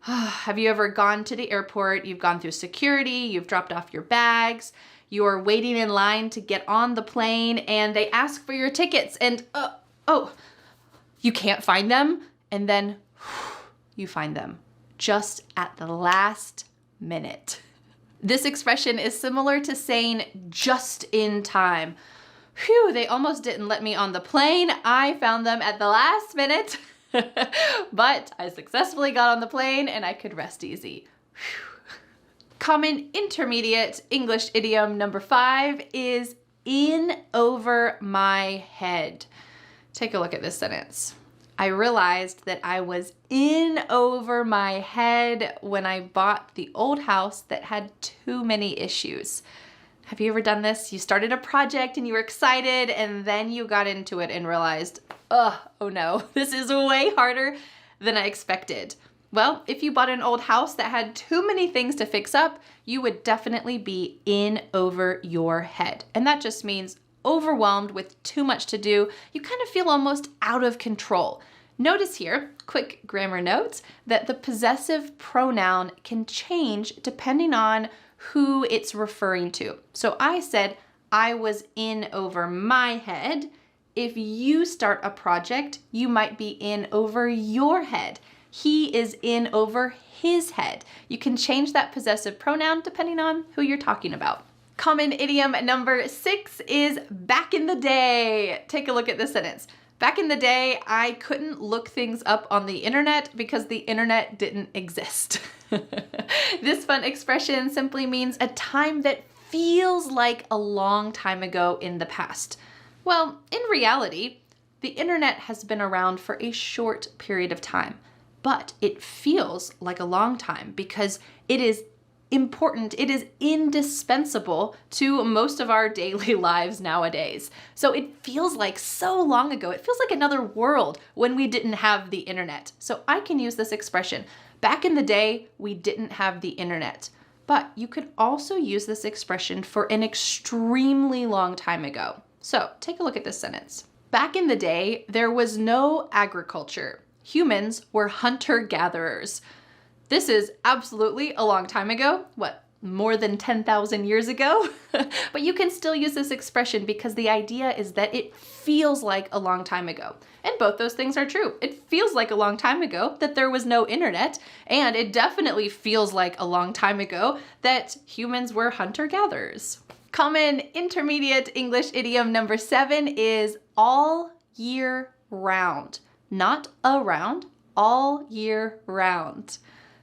Have you ever gone to the airport? You've gone through security, you've dropped off your bags, you're waiting in line to get on the plane, and they ask for your tickets, and you can't find them, and then you find them just at the last minute. This expression is similar to saying just in time. Phew, they almost didn't let me on the plane. I found them at the last minute, but I successfully got on the plane and I could rest easy. Whew. Common intermediate English idiom number 5 is in over my head. Take a look at this sentence. I realized that I was in over my head when I bought the old house that had too many issues. Have you ever done this? You started a project and you were excited, and then you got into it and realized, oh no, this is way harder than I expected. Well, if you bought an old house that had too many things to fix up, you would definitely be in over your head. And that just means overwhelmed with too much to do. You kind of feel almost out of control. Notice here, quick grammar note, that the possessive pronoun can change depending on who it's referring to. So I said, I was in over my head. If you start a project, you might be in over your head. He is in over his head. You can change that possessive pronoun depending on who you're talking about. Common idiom number 6 is back in the day. Take a look at this sentence. Back in the day, I couldn't look things up on the internet because the internet didn't exist. This fun expression simply means a time that feels like a long time ago in the past. Well, in reality, the internet has been around for a short period of time, but it feels like a long time because it is important, it is indispensable to most of our daily lives nowadays. So it feels like so long ago. It feels like another world when we didn't have the internet. So I can use this expression. Back in the day, we didn't have the internet. But you could also use this expression for an extremely long time ago. So take a look at this sentence. Back in the day, there was no agriculture. Humans were hunter-gatherers. This is absolutely a long time ago. What, more than 10,000 years ago? But you can still use this expression because the idea is that it feels like a long time ago. And both those things are true. It feels like a long time ago that there was no internet, and it definitely feels like a long time ago that humans were hunter-gatherers. Common intermediate English idiom number 7 is all year round. Not around, all year round.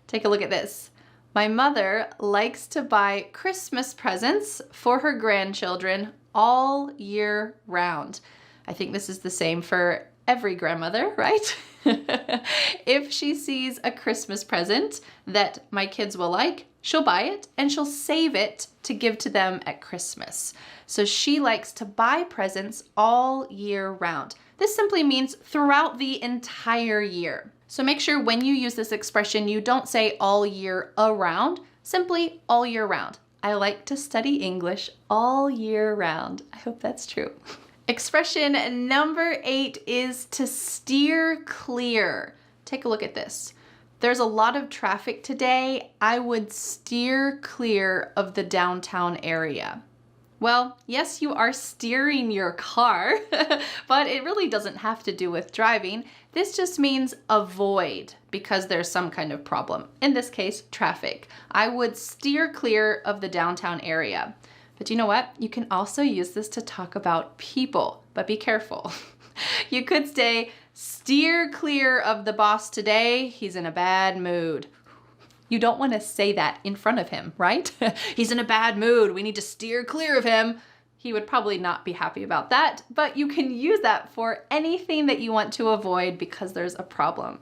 Take a look at this. My mother likes to buy Christmas presents for her grandchildren all year round. I think this is the same for every grandmother, right? If she sees a Christmas present that my kids will like, she'll buy it and she'll save it to give to them at Christmas. So she likes to buy presents all year round. This simply means throughout the entire year. So make sure when you use this expression, you don't say all year around, simply all year round. I like to study English all year round. I hope that's true. Expression number 8 is to steer clear. Take a look at this. There's a lot of traffic today. I would steer clear of the downtown area. Well, yes, you are steering your car, but it really doesn't have to do with driving. This just means avoid because there's some kind of problem. In this case, traffic. I would steer clear of the downtown area. But you know what? You can also use this to talk about people, but be careful. You could say, steer clear of the boss today. He's in a bad mood. You don't want to say that in front of him, right? He's in a bad mood. We need to steer clear of him. He would probably not be happy about that, but you can use that for anything that you want to avoid because there's a problem.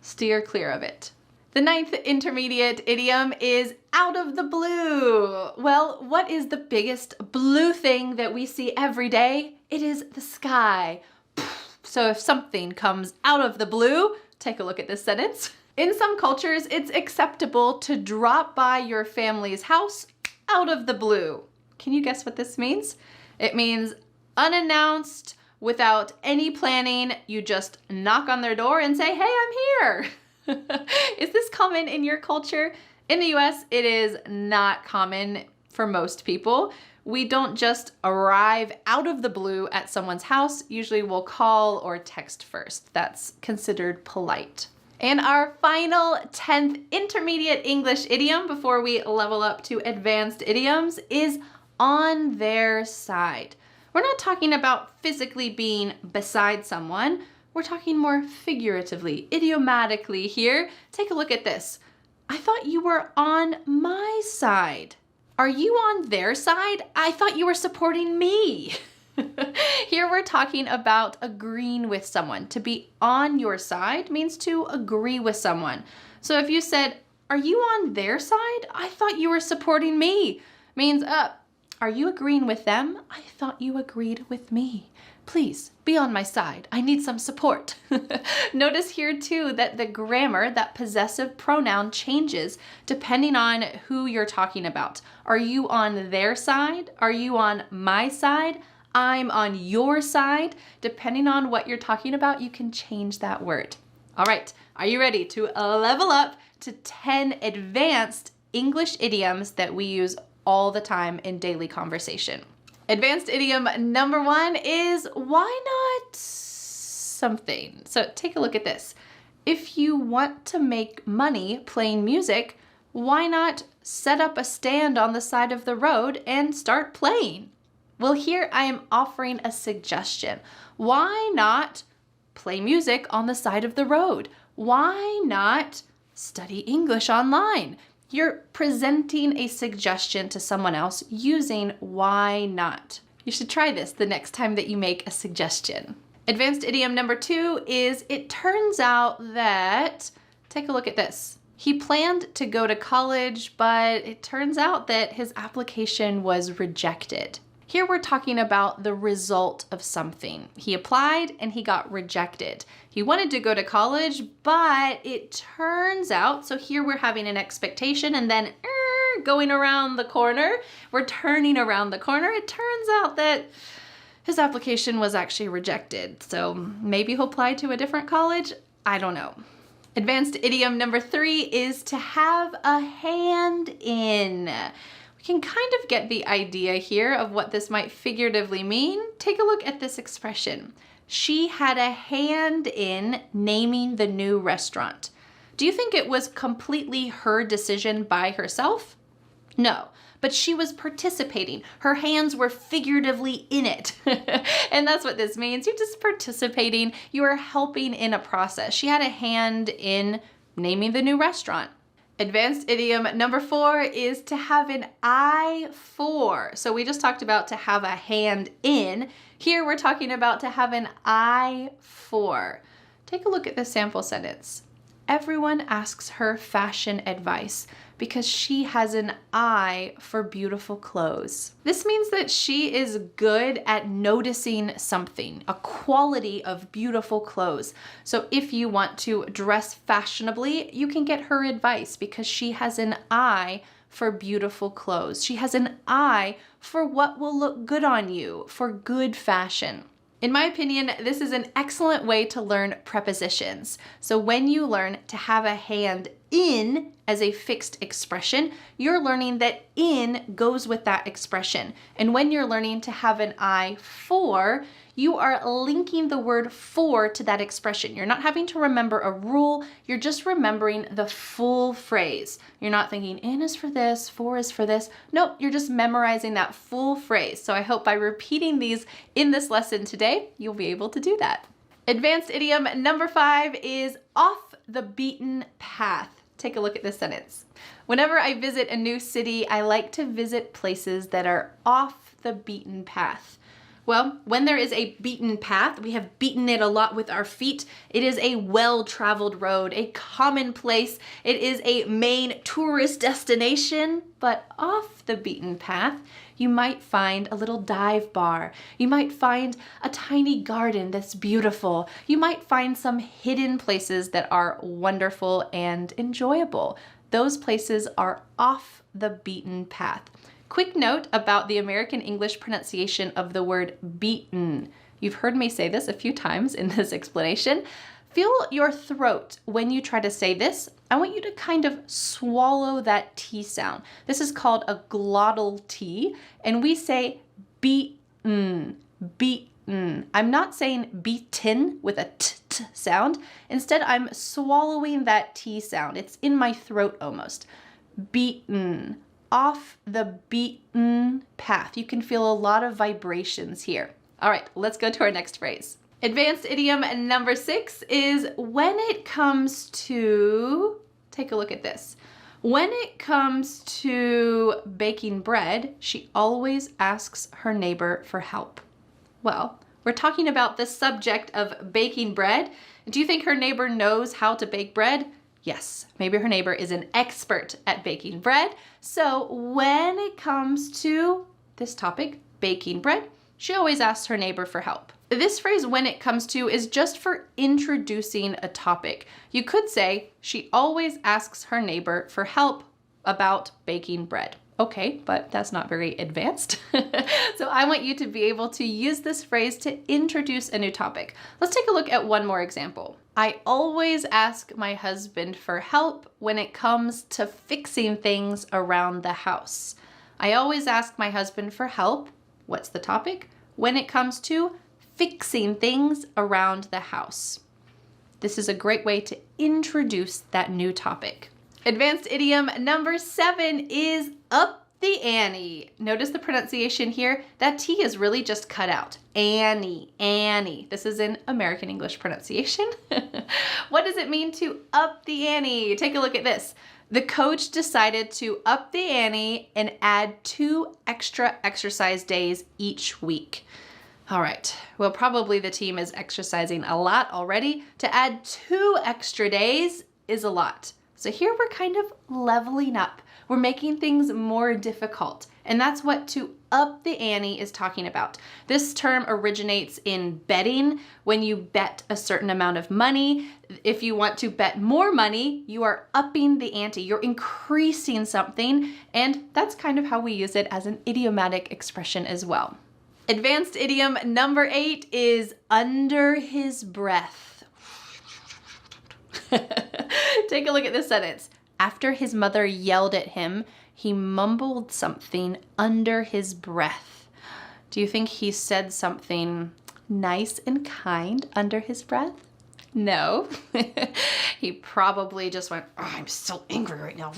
Steer clear of it. The 9th intermediate idiom is out of the blue. Well, what is the biggest blue thing that we see every day? It is the sky. So if something comes out of the blue, take a look at this sentence. In some cultures, it's acceptable to drop by your family's house out of the blue. Can you guess what this means? It means unannounced, without any planning. You just knock on their door and say, hey, I'm here. Is this common in your culture? In the US, it is not common for most people. We don't just arrive out of the blue at someone's house. Usually we'll call or text first. That's considered polite. And our final 10th intermediate English idiom before we level up to advanced idioms is on their side. We're not talking about physically being beside someone. We're talking more figuratively, idiomatically here. Take a look at this. I thought you were on my side. Are you on their side? I thought you were supporting me. Here we're talking about agreeing with someone. To be on your side means to agree with someone. So if you said, are you on their side? I thought you were supporting me. Means, are you agreeing with them? I thought you agreed with me. Please be on my side. I need some support. Notice here too that the grammar, that possessive pronoun changes depending on who you're talking about. Are you on their side? Are you on my side? I'm on your side. Depending on what you're talking about, you can change that word. All right, are you ready to level up to 10 advanced English idioms that we use all the time in daily conversation? Advanced idiom number 1 is why not something? So take a look at this. If you want to make money playing music, why not set up a stand on the side of the road and start playing? Well, here I am offering a suggestion. Why not play music on the side of the road? Why not study English online? You're presenting a suggestion to someone else using why not. You should try this the next time that you make a suggestion. Advanced idiom number 2 is it turns out that, take a look at this. He planned to go to college, but it turns out that his application was rejected. Here we're talking about the result of something. He applied and he got rejected. He wanted to go to college, but it turns out, so here we're having an expectation and then going around the corner. We're turning around the corner. It turns out that his application was actually rejected. So maybe he'll apply to a different college. I don't know. Advanced idiom number 3 is to have a hand in. We can kind of get the idea here of what this might figuratively mean. Take a look at this expression. She had a hand in naming the new restaurant. Do you think it was completely her decision by herself? No, but she was participating. Her hands were figuratively in it. And that's what this means. You're just participating. You are helping in a process. She had a hand in naming the new restaurant. Advanced idiom number 4 is to have an eye for. So we just talked about to have a hand in. Here we're talking about to have an eye for. Take a look at the sample sentence. Everyone asks her fashion advice because she has an eye for beautiful clothes. This means that she is good at noticing something, a quality of beautiful clothes. So if you want to dress fashionably, you can get her advice because she has an eye for beautiful clothes. She has an eye for what will look good on you, for good fashion. In my opinion, this is an excellent way to learn prepositions. So when you learn to have a hand in as a fixed expression, you're learning that in goes with that expression. And when you're learning to have an eye for, you are linking the word for to that expression. You're not having to remember a rule, you're just remembering the full phrase. You're not thinking in is for this, for is for this. Nope, you're just memorizing that full phrase. So I hope by repeating these in this lesson today, you'll be able to do that. Advanced idiom number 5 is off the beaten path. Take a look at this sentence. Whenever I visit a new city, I like to visit places that are off the beaten path. Well, when there is a beaten path, we have beaten it a lot with our feet. It is a well-traveled road, a common place. It is a main tourist destination, but off the beaten path, you might find a little dive bar. You might find a tiny garden that's beautiful. You might find some hidden places that are wonderful and enjoyable. Those places are off the beaten path. Quick note about the American English pronunciation of the word beaten. You've heard me say this a few times in this explanation. Feel your throat when you try to say this. I want you to kind of swallow that T sound. This is called a glottal T, and we say beaten, beaten. I'm not saying beaten with a t sound. Instead, I'm swallowing that T sound. It's in my throat almost. Beaten. Off the beaten path. You can feel a lot of vibrations here. All right, let's go to our next phrase. Advanced idiom number 6 is when it comes to, take a look at this. When it comes to baking bread, she always asks her neighbor for help. Well, we're talking about the subject of baking bread. Do you think her neighbor knows how to bake bread? Yes, maybe her neighbor is an expert at baking bread. So when it comes to this topic, baking bread, she always asks her neighbor for help. This phrase, when it comes to, is just for introducing a topic. You could say, she always asks her neighbor for help about baking bread. Okay, but that's not very advanced. So I want you to be able to use this phrase to introduce a new topic. Let's take a look at one more example. I always ask my husband for help when it comes to fixing things around the house. I always ask my husband for help. What's the topic? When it comes to fixing things around the house. This is a great way to introduce that new topic. Advanced idiom number 7 is up the ante. Notice the pronunciation here. That T is really just cut out. Annie, Annie. This is in American English pronunciation. What does it mean to up the ante? Take a look at this. The coach decided to up the ante and add 2 extra exercise days each week. All right, well, probably the team is exercising a lot already. To add 2 extra days is a lot. So here we're kind of leveling up. We're making things more difficult. And that's what to up the ante is talking about. This term originates in betting. When you bet a certain amount of money, if you want to bet more money, you are upping the ante. You're increasing something. And that's kind of how we use it as an idiomatic expression as well. Advanced idiom number 8 is under his breath. Take a look at this sentence. After his mother yelled at him, he mumbled something under his breath. Do you think he said something nice and kind under his breath? No. He probably just went, oh, I'm so angry right now.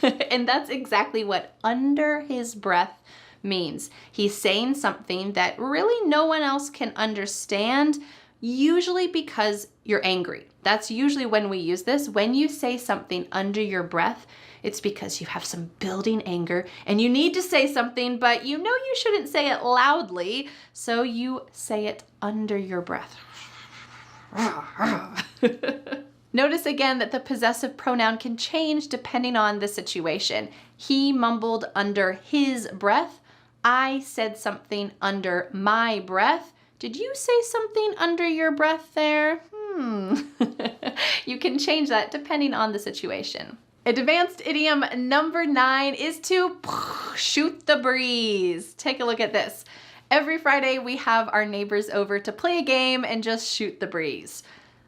And that's exactly what under his breath means. He's saying something that really no one else can understand, usually because you're angry. That's usually when we use this. When you say something under your breath, it's because you have some building anger and you need to say something, but you know you shouldn't say it loudly, so you say it under your breath. Notice again that the possessive pronoun can change depending on the situation. He mumbled under his breath. I said something under my breath. Did you say something under your breath there? You can change that depending on the situation. Advanced idiom number 9 is to shoot the breeze. Take a look at this. Every Friday we have our neighbors over to play a game and just shoot the breeze.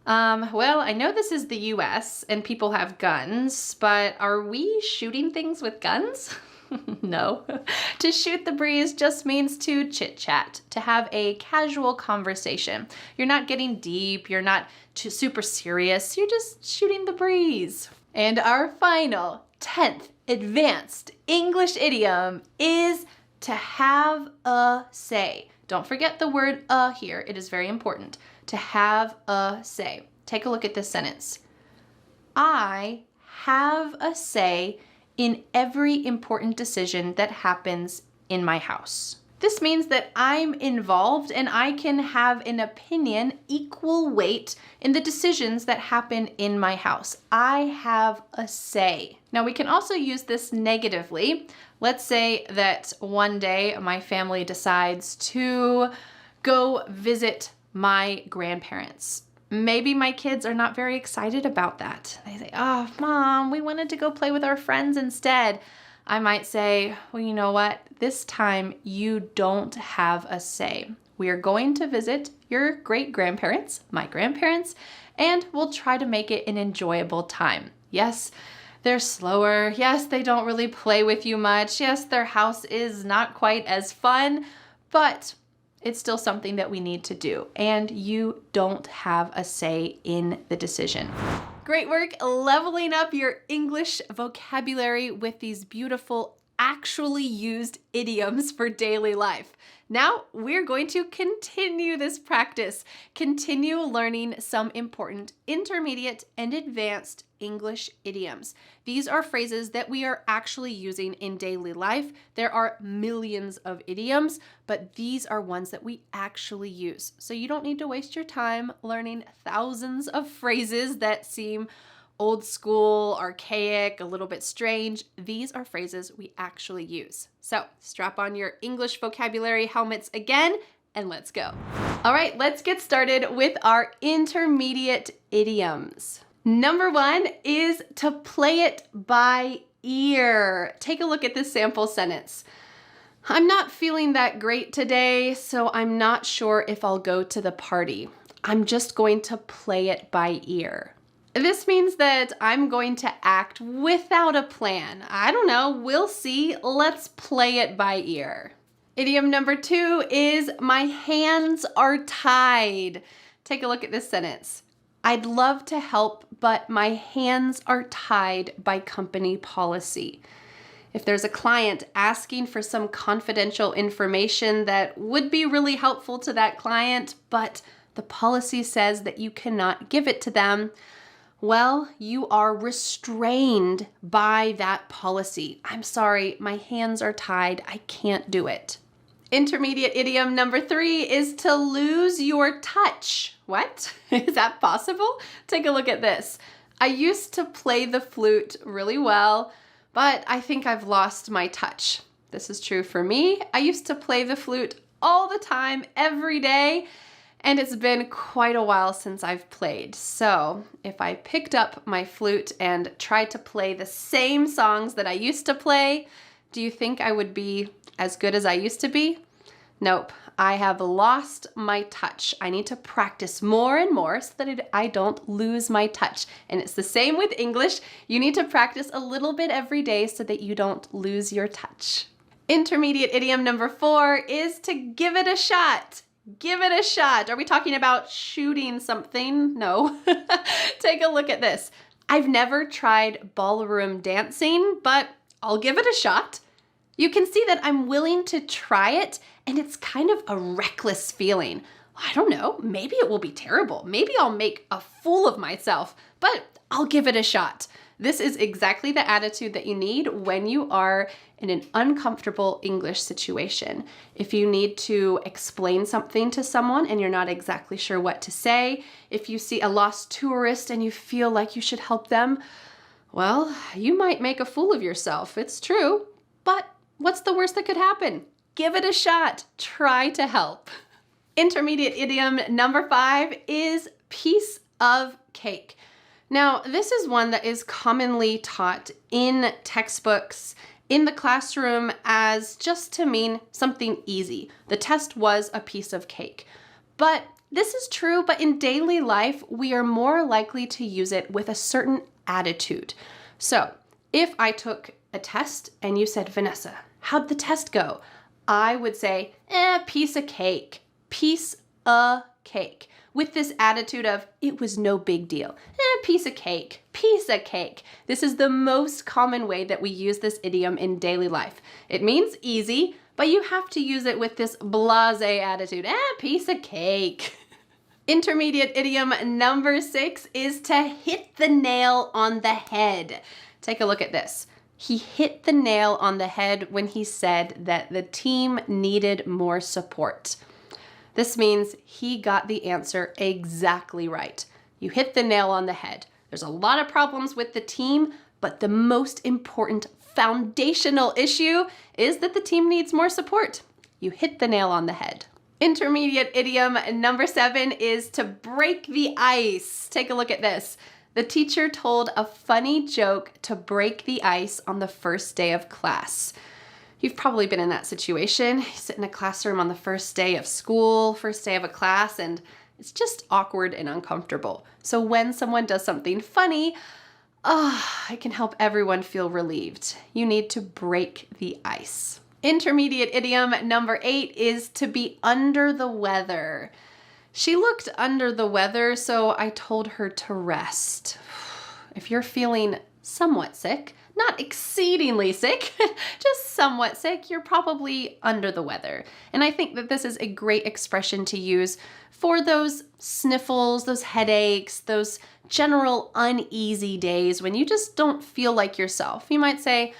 Well, I know this is the US and people have guns, but are we shooting things with guns? No. To shoot the breeze just means to chit-chat, to have a casual conversation. You're not getting deep, you're not too super serious, you're just shooting the breeze. And our final 10th advanced English idiom is to have a say. Don't forget the word a here, it is very important. To have a say. Take a look at this sentence. I have a say in every important decision that happens in my house. This means that I'm involved and I can have an opinion equal weight in the decisions that happen in my house. I have a say. Now we can also use this negatively. Let's say that one day my family decides to go visit my grandparents. Maybe my kids are not very excited about that. They say, oh, Mom, we wanted to go play with our friends instead. I might say, well, you know what? This time you don't have a say. We are going to visit your great-grandparents, my grandparents, and we'll try to make it an enjoyable time. Yes, they're slower. Yes, they don't really play with you much. Yes, their house is not quite as fun, but it's still something that we need to do, and you don't have a say in the decision. Great work leveling up your English vocabulary with these beautiful, actually used idioms for daily life. Now we're going to continue this practice, continue learning some important intermediate and advanced English idioms. These are phrases that we are actually using in daily life. There are millions of idioms, but these are ones that we actually use. So you don't need to waste your time learning thousands of phrases that seem old school, archaic, a little bit strange. These are phrases we actually use. So strap on your English vocabulary helmets again, and let's go. All right, let's get started with our intermediate idioms. Number 1 is to play it by ear. Take a look at this sample sentence. I'm not feeling that great today, so I'm not sure if I'll go to the party. I'm just going to play it by ear. This means that I'm going to act without a plan. I don't know, we'll see. Let's play it by ear. Idiom number 2 is my hands are tied. Take a look at this sentence. I'd love to help, but my hands are tied by company policy. If there's a client asking for some confidential information that would be really helpful to that client, but the policy says that you cannot give it to them, well, you are restrained by that policy. I'm sorry, my hands are tied. I can't do it. Intermediate idiom number 3 is to lose your touch. What? Is that possible? Take a look at this. I used to play the flute really well, but I think I've lost my touch. This is true for me. I used to play the flute all the time, every day, and it's been quite a while since I've played. So if I picked up my flute and tried to play the same songs that I used to play, do you think I would be as good as I used to be? Nope, I have lost my touch. I need to practice more and more so that I don't lose my touch. And it's the same with English. You need to practice a little bit every day so that you don't lose your touch. Intermediate idiom number 4 is to give it a shot. Give it a shot. Are we talking about shooting something? No. Take a look at this. I've never tried ballroom dancing, but I'll give it a shot. You can see that I'm willing to try it, and it's kind of a reckless feeling. I don't know, maybe it will be terrible. Maybe I'll make a fool of myself, but I'll give it a shot. This is exactly the attitude that you need when you are in an uncomfortable English situation. If you need to explain something to someone and you're not exactly sure what to say, if you see a lost tourist and you feel like you should help them, well, you might make a fool of yourself. It's true, but what's the worst that could happen? Give it a shot. Try to help. Intermediate idiom number 5 is piece of cake. Now, this is one that is commonly taught in textbooks, in the classroom, as just to mean something easy. The test was a piece of cake. But this is true, but in daily life, we are more likely to use it with a certain attitude. So, if I took a test and you said, Vanessa, how'd the test go? I would say, piece of cake, piece of cake. With this attitude of, it was no big deal. Piece of cake, piece of cake. This is the most common way that we use this idiom in daily life. It means easy, but you have to use it with this blasé attitude. Piece of cake. Intermediate idiom number 6 is to hit the nail on the head. Take a look at this. He hit the nail on the head when he said that the team needed more support. This means he got the answer exactly right. You hit the nail on the head. There's a lot of problems with the team, but the most important foundational issue is that the team needs more support. You hit the nail on the head. Intermediate idiom number 7 is to break the ice. Take a look at this. The teacher told a funny joke to break the ice on the first day of class. You've probably been in that situation. You sit in a classroom on the first day of school, first day of a class, and it's just awkward and uncomfortable. So when someone does something funny, it can help everyone feel relieved. You need to break the ice. Intermediate idiom number 8 is to be under the weather. She looked under the weather, so I told her to rest. If you're feeling somewhat sick, not exceedingly sick, just somewhat sick, you're probably under the weather. And I think that this is a great expression to use for those sniffles, those headaches, those general uneasy days when you just don't feel like yourself. You might say,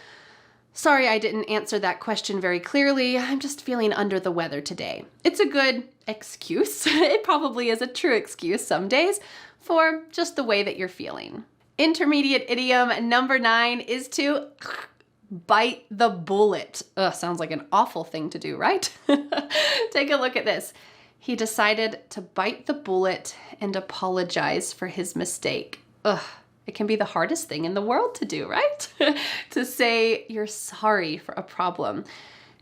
sorry, I didn't answer that question very clearly. I'm just feeling under the weather today. It's a good excuse. It probably is a true excuse some days for just the way that you're feeling. Intermediate idiom number 9 is to bite the bullet. Sounds like an awful thing to do, right? Take a look at this. He decided to bite the bullet and apologize for his mistake. It can be the hardest thing in the world to do, right? To say you're sorry for a problem.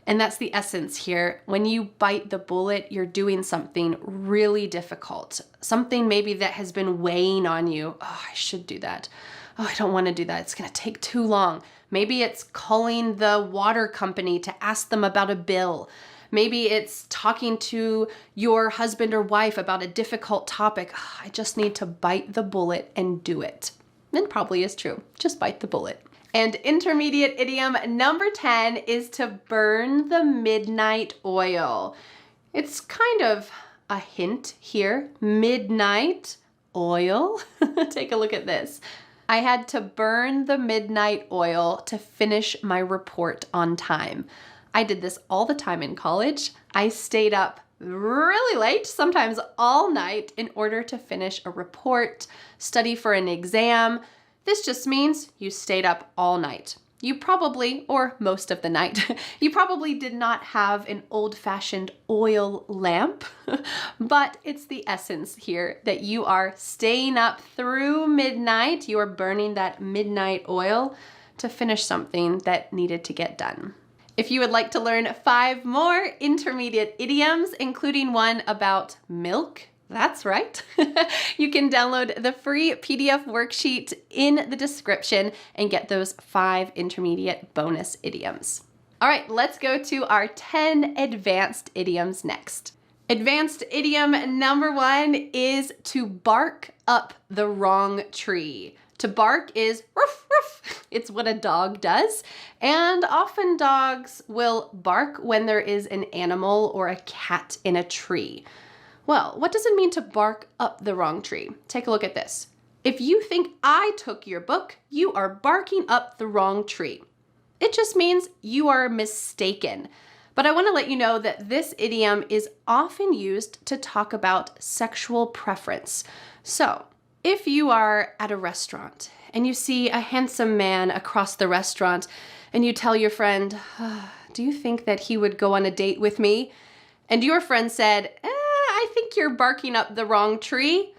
And that's the essence here. When you bite the bullet, you're doing something really difficult. Something maybe that has been weighing on you. Oh, I should do that. Oh, I don't want to do that. It's going to take too long. Maybe it's calling the water company to ask them about a bill. Maybe it's talking to your husband or wife about a difficult topic. Oh, I just need to bite the bullet and do it. And probably is true. Just bite the bullet. And intermediate idiom number 10 is to burn the midnight oil. It's kind of a hint here. Midnight oil. Take a look at this. I had to burn the midnight oil to finish my report on time. I did this all the time in college. I stayed up really late, sometimes all night, in order to finish a report, study for an exam. This just means you stayed up all night. You probably, or most of the night, you probably did not have an old-fashioned oil lamp, but it's the essence here that you are staying up through midnight. You are burning that midnight oil to finish something that needed to get done. If you would like to learn 5 more intermediate idioms, including one about milk, that's right, you can download the free PDF worksheet in the description and get those 5 intermediate bonus idioms. All right, let's go to our 10 advanced idioms next. Advanced idiom number 1 is to bark up the wrong tree. To bark is ruff, ruff. It's what a dog does. And often dogs will bark when there is an animal or a cat in a tree. Well, what does it mean to bark up the wrong tree? Take a look at this. If you think I took your book, you are barking up the wrong tree. It just means you are mistaken. But I want to let you know that this idiom is often used to talk about sexual preference. So, if you are at a restaurant and you see a handsome man across the restaurant and you tell your friend, do you think that he would go on a date with me? And your friend said, I think you're barking up the wrong tree.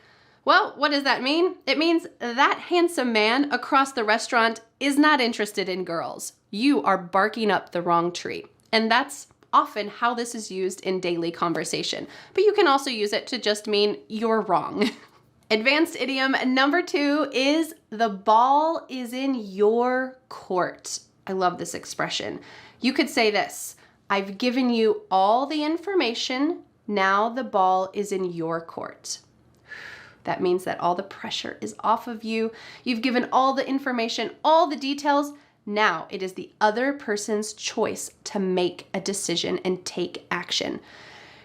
Well, what does that mean? It means that handsome man across the restaurant is not interested in girls. You are barking up the wrong tree. And that's often how this is used in daily conversation. But you can also use it to just mean you're wrong. Advanced idiom number 2 is the ball is in your court. I love this expression. You could say this, I've given you all the information. Now the ball is in your court. That means that all the pressure is off of you. You've given all the information, all the details. Now it is the other person's choice to make a decision and take action.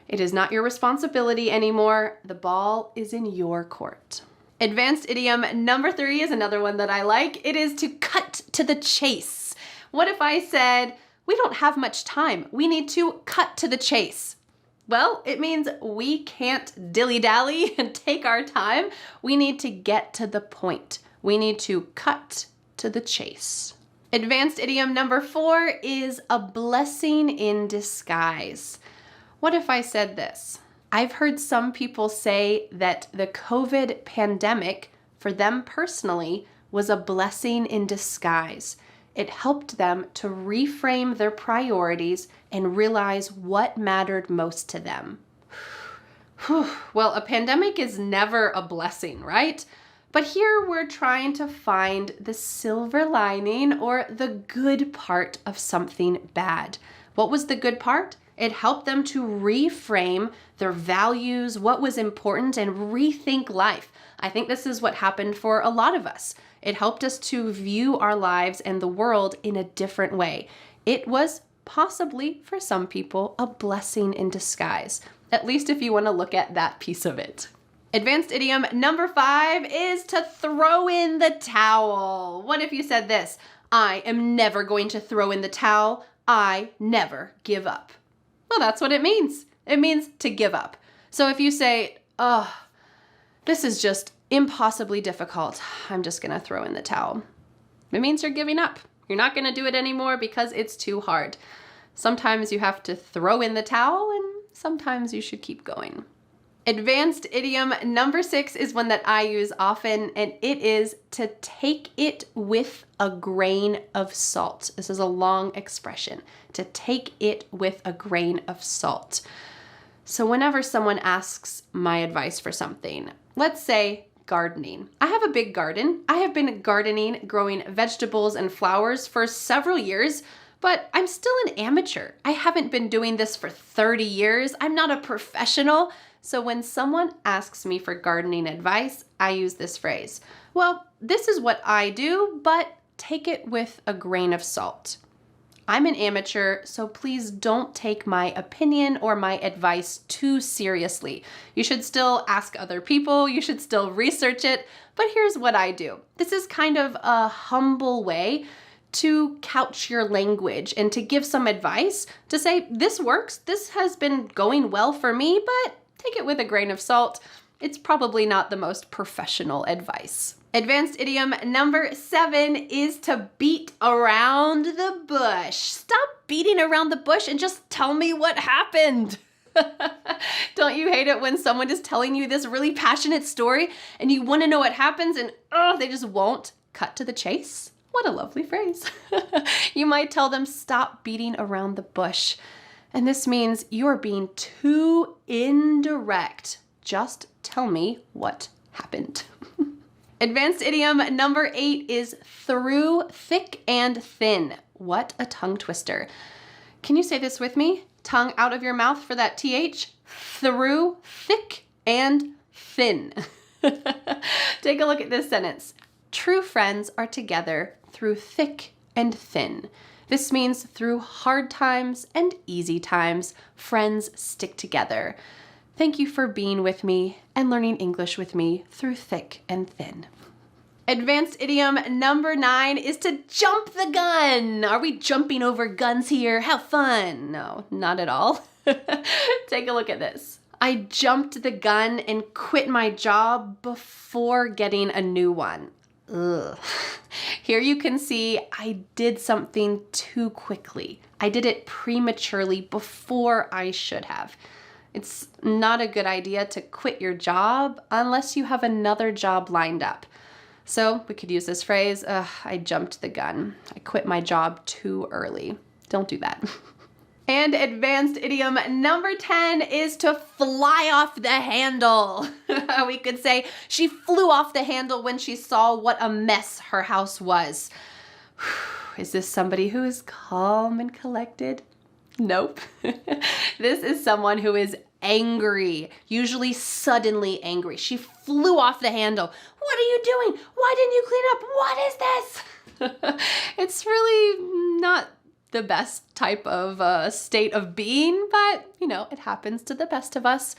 It is not your responsibility anymore. The ball is in your court. Advanced idiom number 3 is another one that I like. It is to cut to the chase. What if I said, we don't have much time. We need to cut to the chase. Well, it means we can't dilly-dally and take our time. We need to get to the point. We need to cut to the chase. Advanced idiom number 4 is a blessing in disguise. What if I said this? I've heard some people say that the COVID pandemic, for them personally, was a blessing in disguise. It helped them to reframe their priorities and realize what mattered most to them. Well, a pandemic is never a blessing, right? But here we're trying to find the silver lining or the good part of something bad. What was the good part? It helped them to reframe their values, what was important, and rethink life. I think this is what happened for a lot of us. It helped us to view our lives and the world in a different way. It was possibly, for some people, a blessing in disguise, at least if you want to look at that piece of it. Advanced idiom number 5 is to throw in the towel. What if you said this? I am never going to throw in the towel. I never give up. Well, that's what it means. It means to give up. So if you say, oh, this is just impossibly difficult, I'm just going to throw in the towel. It means you're giving up. You're not going to do it anymore because it's too hard. Sometimes you have to throw in the towel and sometimes you should keep going. Advanced idiom number 6 is one that I use often, and it is to take it with a grain of salt. This is a long expression, to take it with a grain of salt. So whenever someone asks my advice for something, let's say gardening. I have a big garden. I have been gardening, growing vegetables and flowers for several years, but I'm still an amateur. I haven't been doing this for 30 years. I'm not a professional. So when someone asks me for gardening advice, I use this phrase. Well, this is what I do, but take it with a grain of salt. I'm an amateur, so please don't take my opinion or my advice too seriously. You should still ask other people, you should still research it, but here's what I do. This is kind of a humble way to couch your language and to give some advice, to say, this works, this has been going well for me, but take it with a grain of salt. It's probably not the most professional advice. Advanced idiom number 7 is to beat around the bush. Stop beating around the bush and just tell me what happened. Don't you hate it when someone is telling you this really passionate story and you want to know what happens and they just won't cut to the chase? What a lovely phrase. You might tell them, stop beating around the bush. And this means you're being too indirect. Just tell me what happened. Advanced idiom number 8 is through thick and thin. What a tongue twister. Can you say this with me? Tongue out of your mouth for that TH. Through thick and thin. Take a look at this sentence. True friends are together through thick and thin. This means through hard times and easy times, friends stick together. Thank you for being with me and learning English with me through thick and thin. Advanced idiom number 9 is to jump the gun. Are we jumping over guns here? Have fun. No, not at all. Take a look at this. I jumped the gun and quit my job before getting a new one. Ugh. Here you can see I did something too quickly. I did it prematurely before I should have. It's not a good idea to quit your job unless you have another job lined up. So we could use this phrase, I jumped the gun. I quit my job too early. Don't do that. And advanced idiom number 10 is to fly off the handle. We could say she flew off the handle when she saw what a mess her house was. Is this somebody who is calm and collected? Nope. This is someone who is angry, usually suddenly angry. She flew off the handle. What are you doing? Why didn't you clean up? What is this? It's really not the best type of state of being, but it happens to the best of us.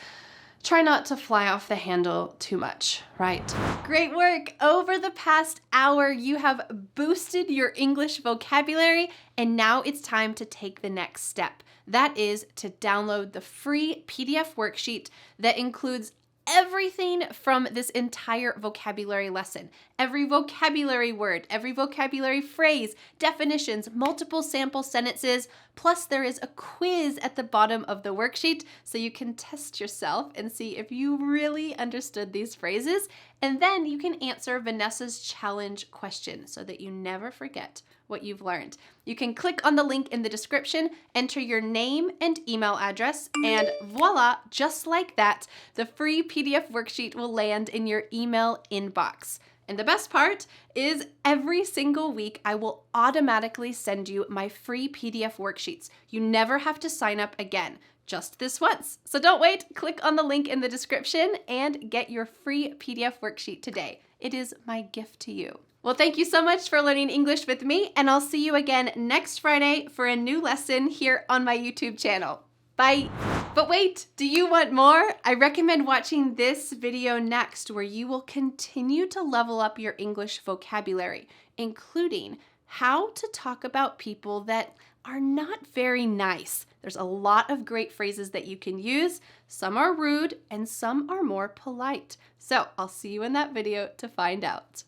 Try not to fly off the handle too much, right? Great work! Over the past hour, you have boosted your English vocabulary, and now it's time to take the next step. That is to download the free PDF worksheet that includes everything from this entire vocabulary lesson. Every vocabulary word, every vocabulary phrase, definitions, multiple sample sentences, plus there is a quiz at the bottom of the worksheet so you can test yourself and see if you really understood these phrases, and then you can answer Vanessa's challenge question so that you never forget what you've learned. You can click on the link in the description, enter your name and email address, and voila, just like that, the free PDF worksheet will land in your email inbox. And the best part is every single week, I will automatically send you my free PDF worksheets. You never have to sign up again, just this once. So don't wait, click on the link in the description and get your free PDF worksheet today. It is my gift to you. Well, thank you so much for learning English with me, and I'll see you again next Friday for a new lesson here on my YouTube channel. Bye! But wait, do you want more? I recommend watching this video next, where you will continue to level up your English vocabulary, including how to talk about people that are not very nice. There's a lot of great phrases that you can use. Some are rude and some are more polite. So I'll see you in that video to find out.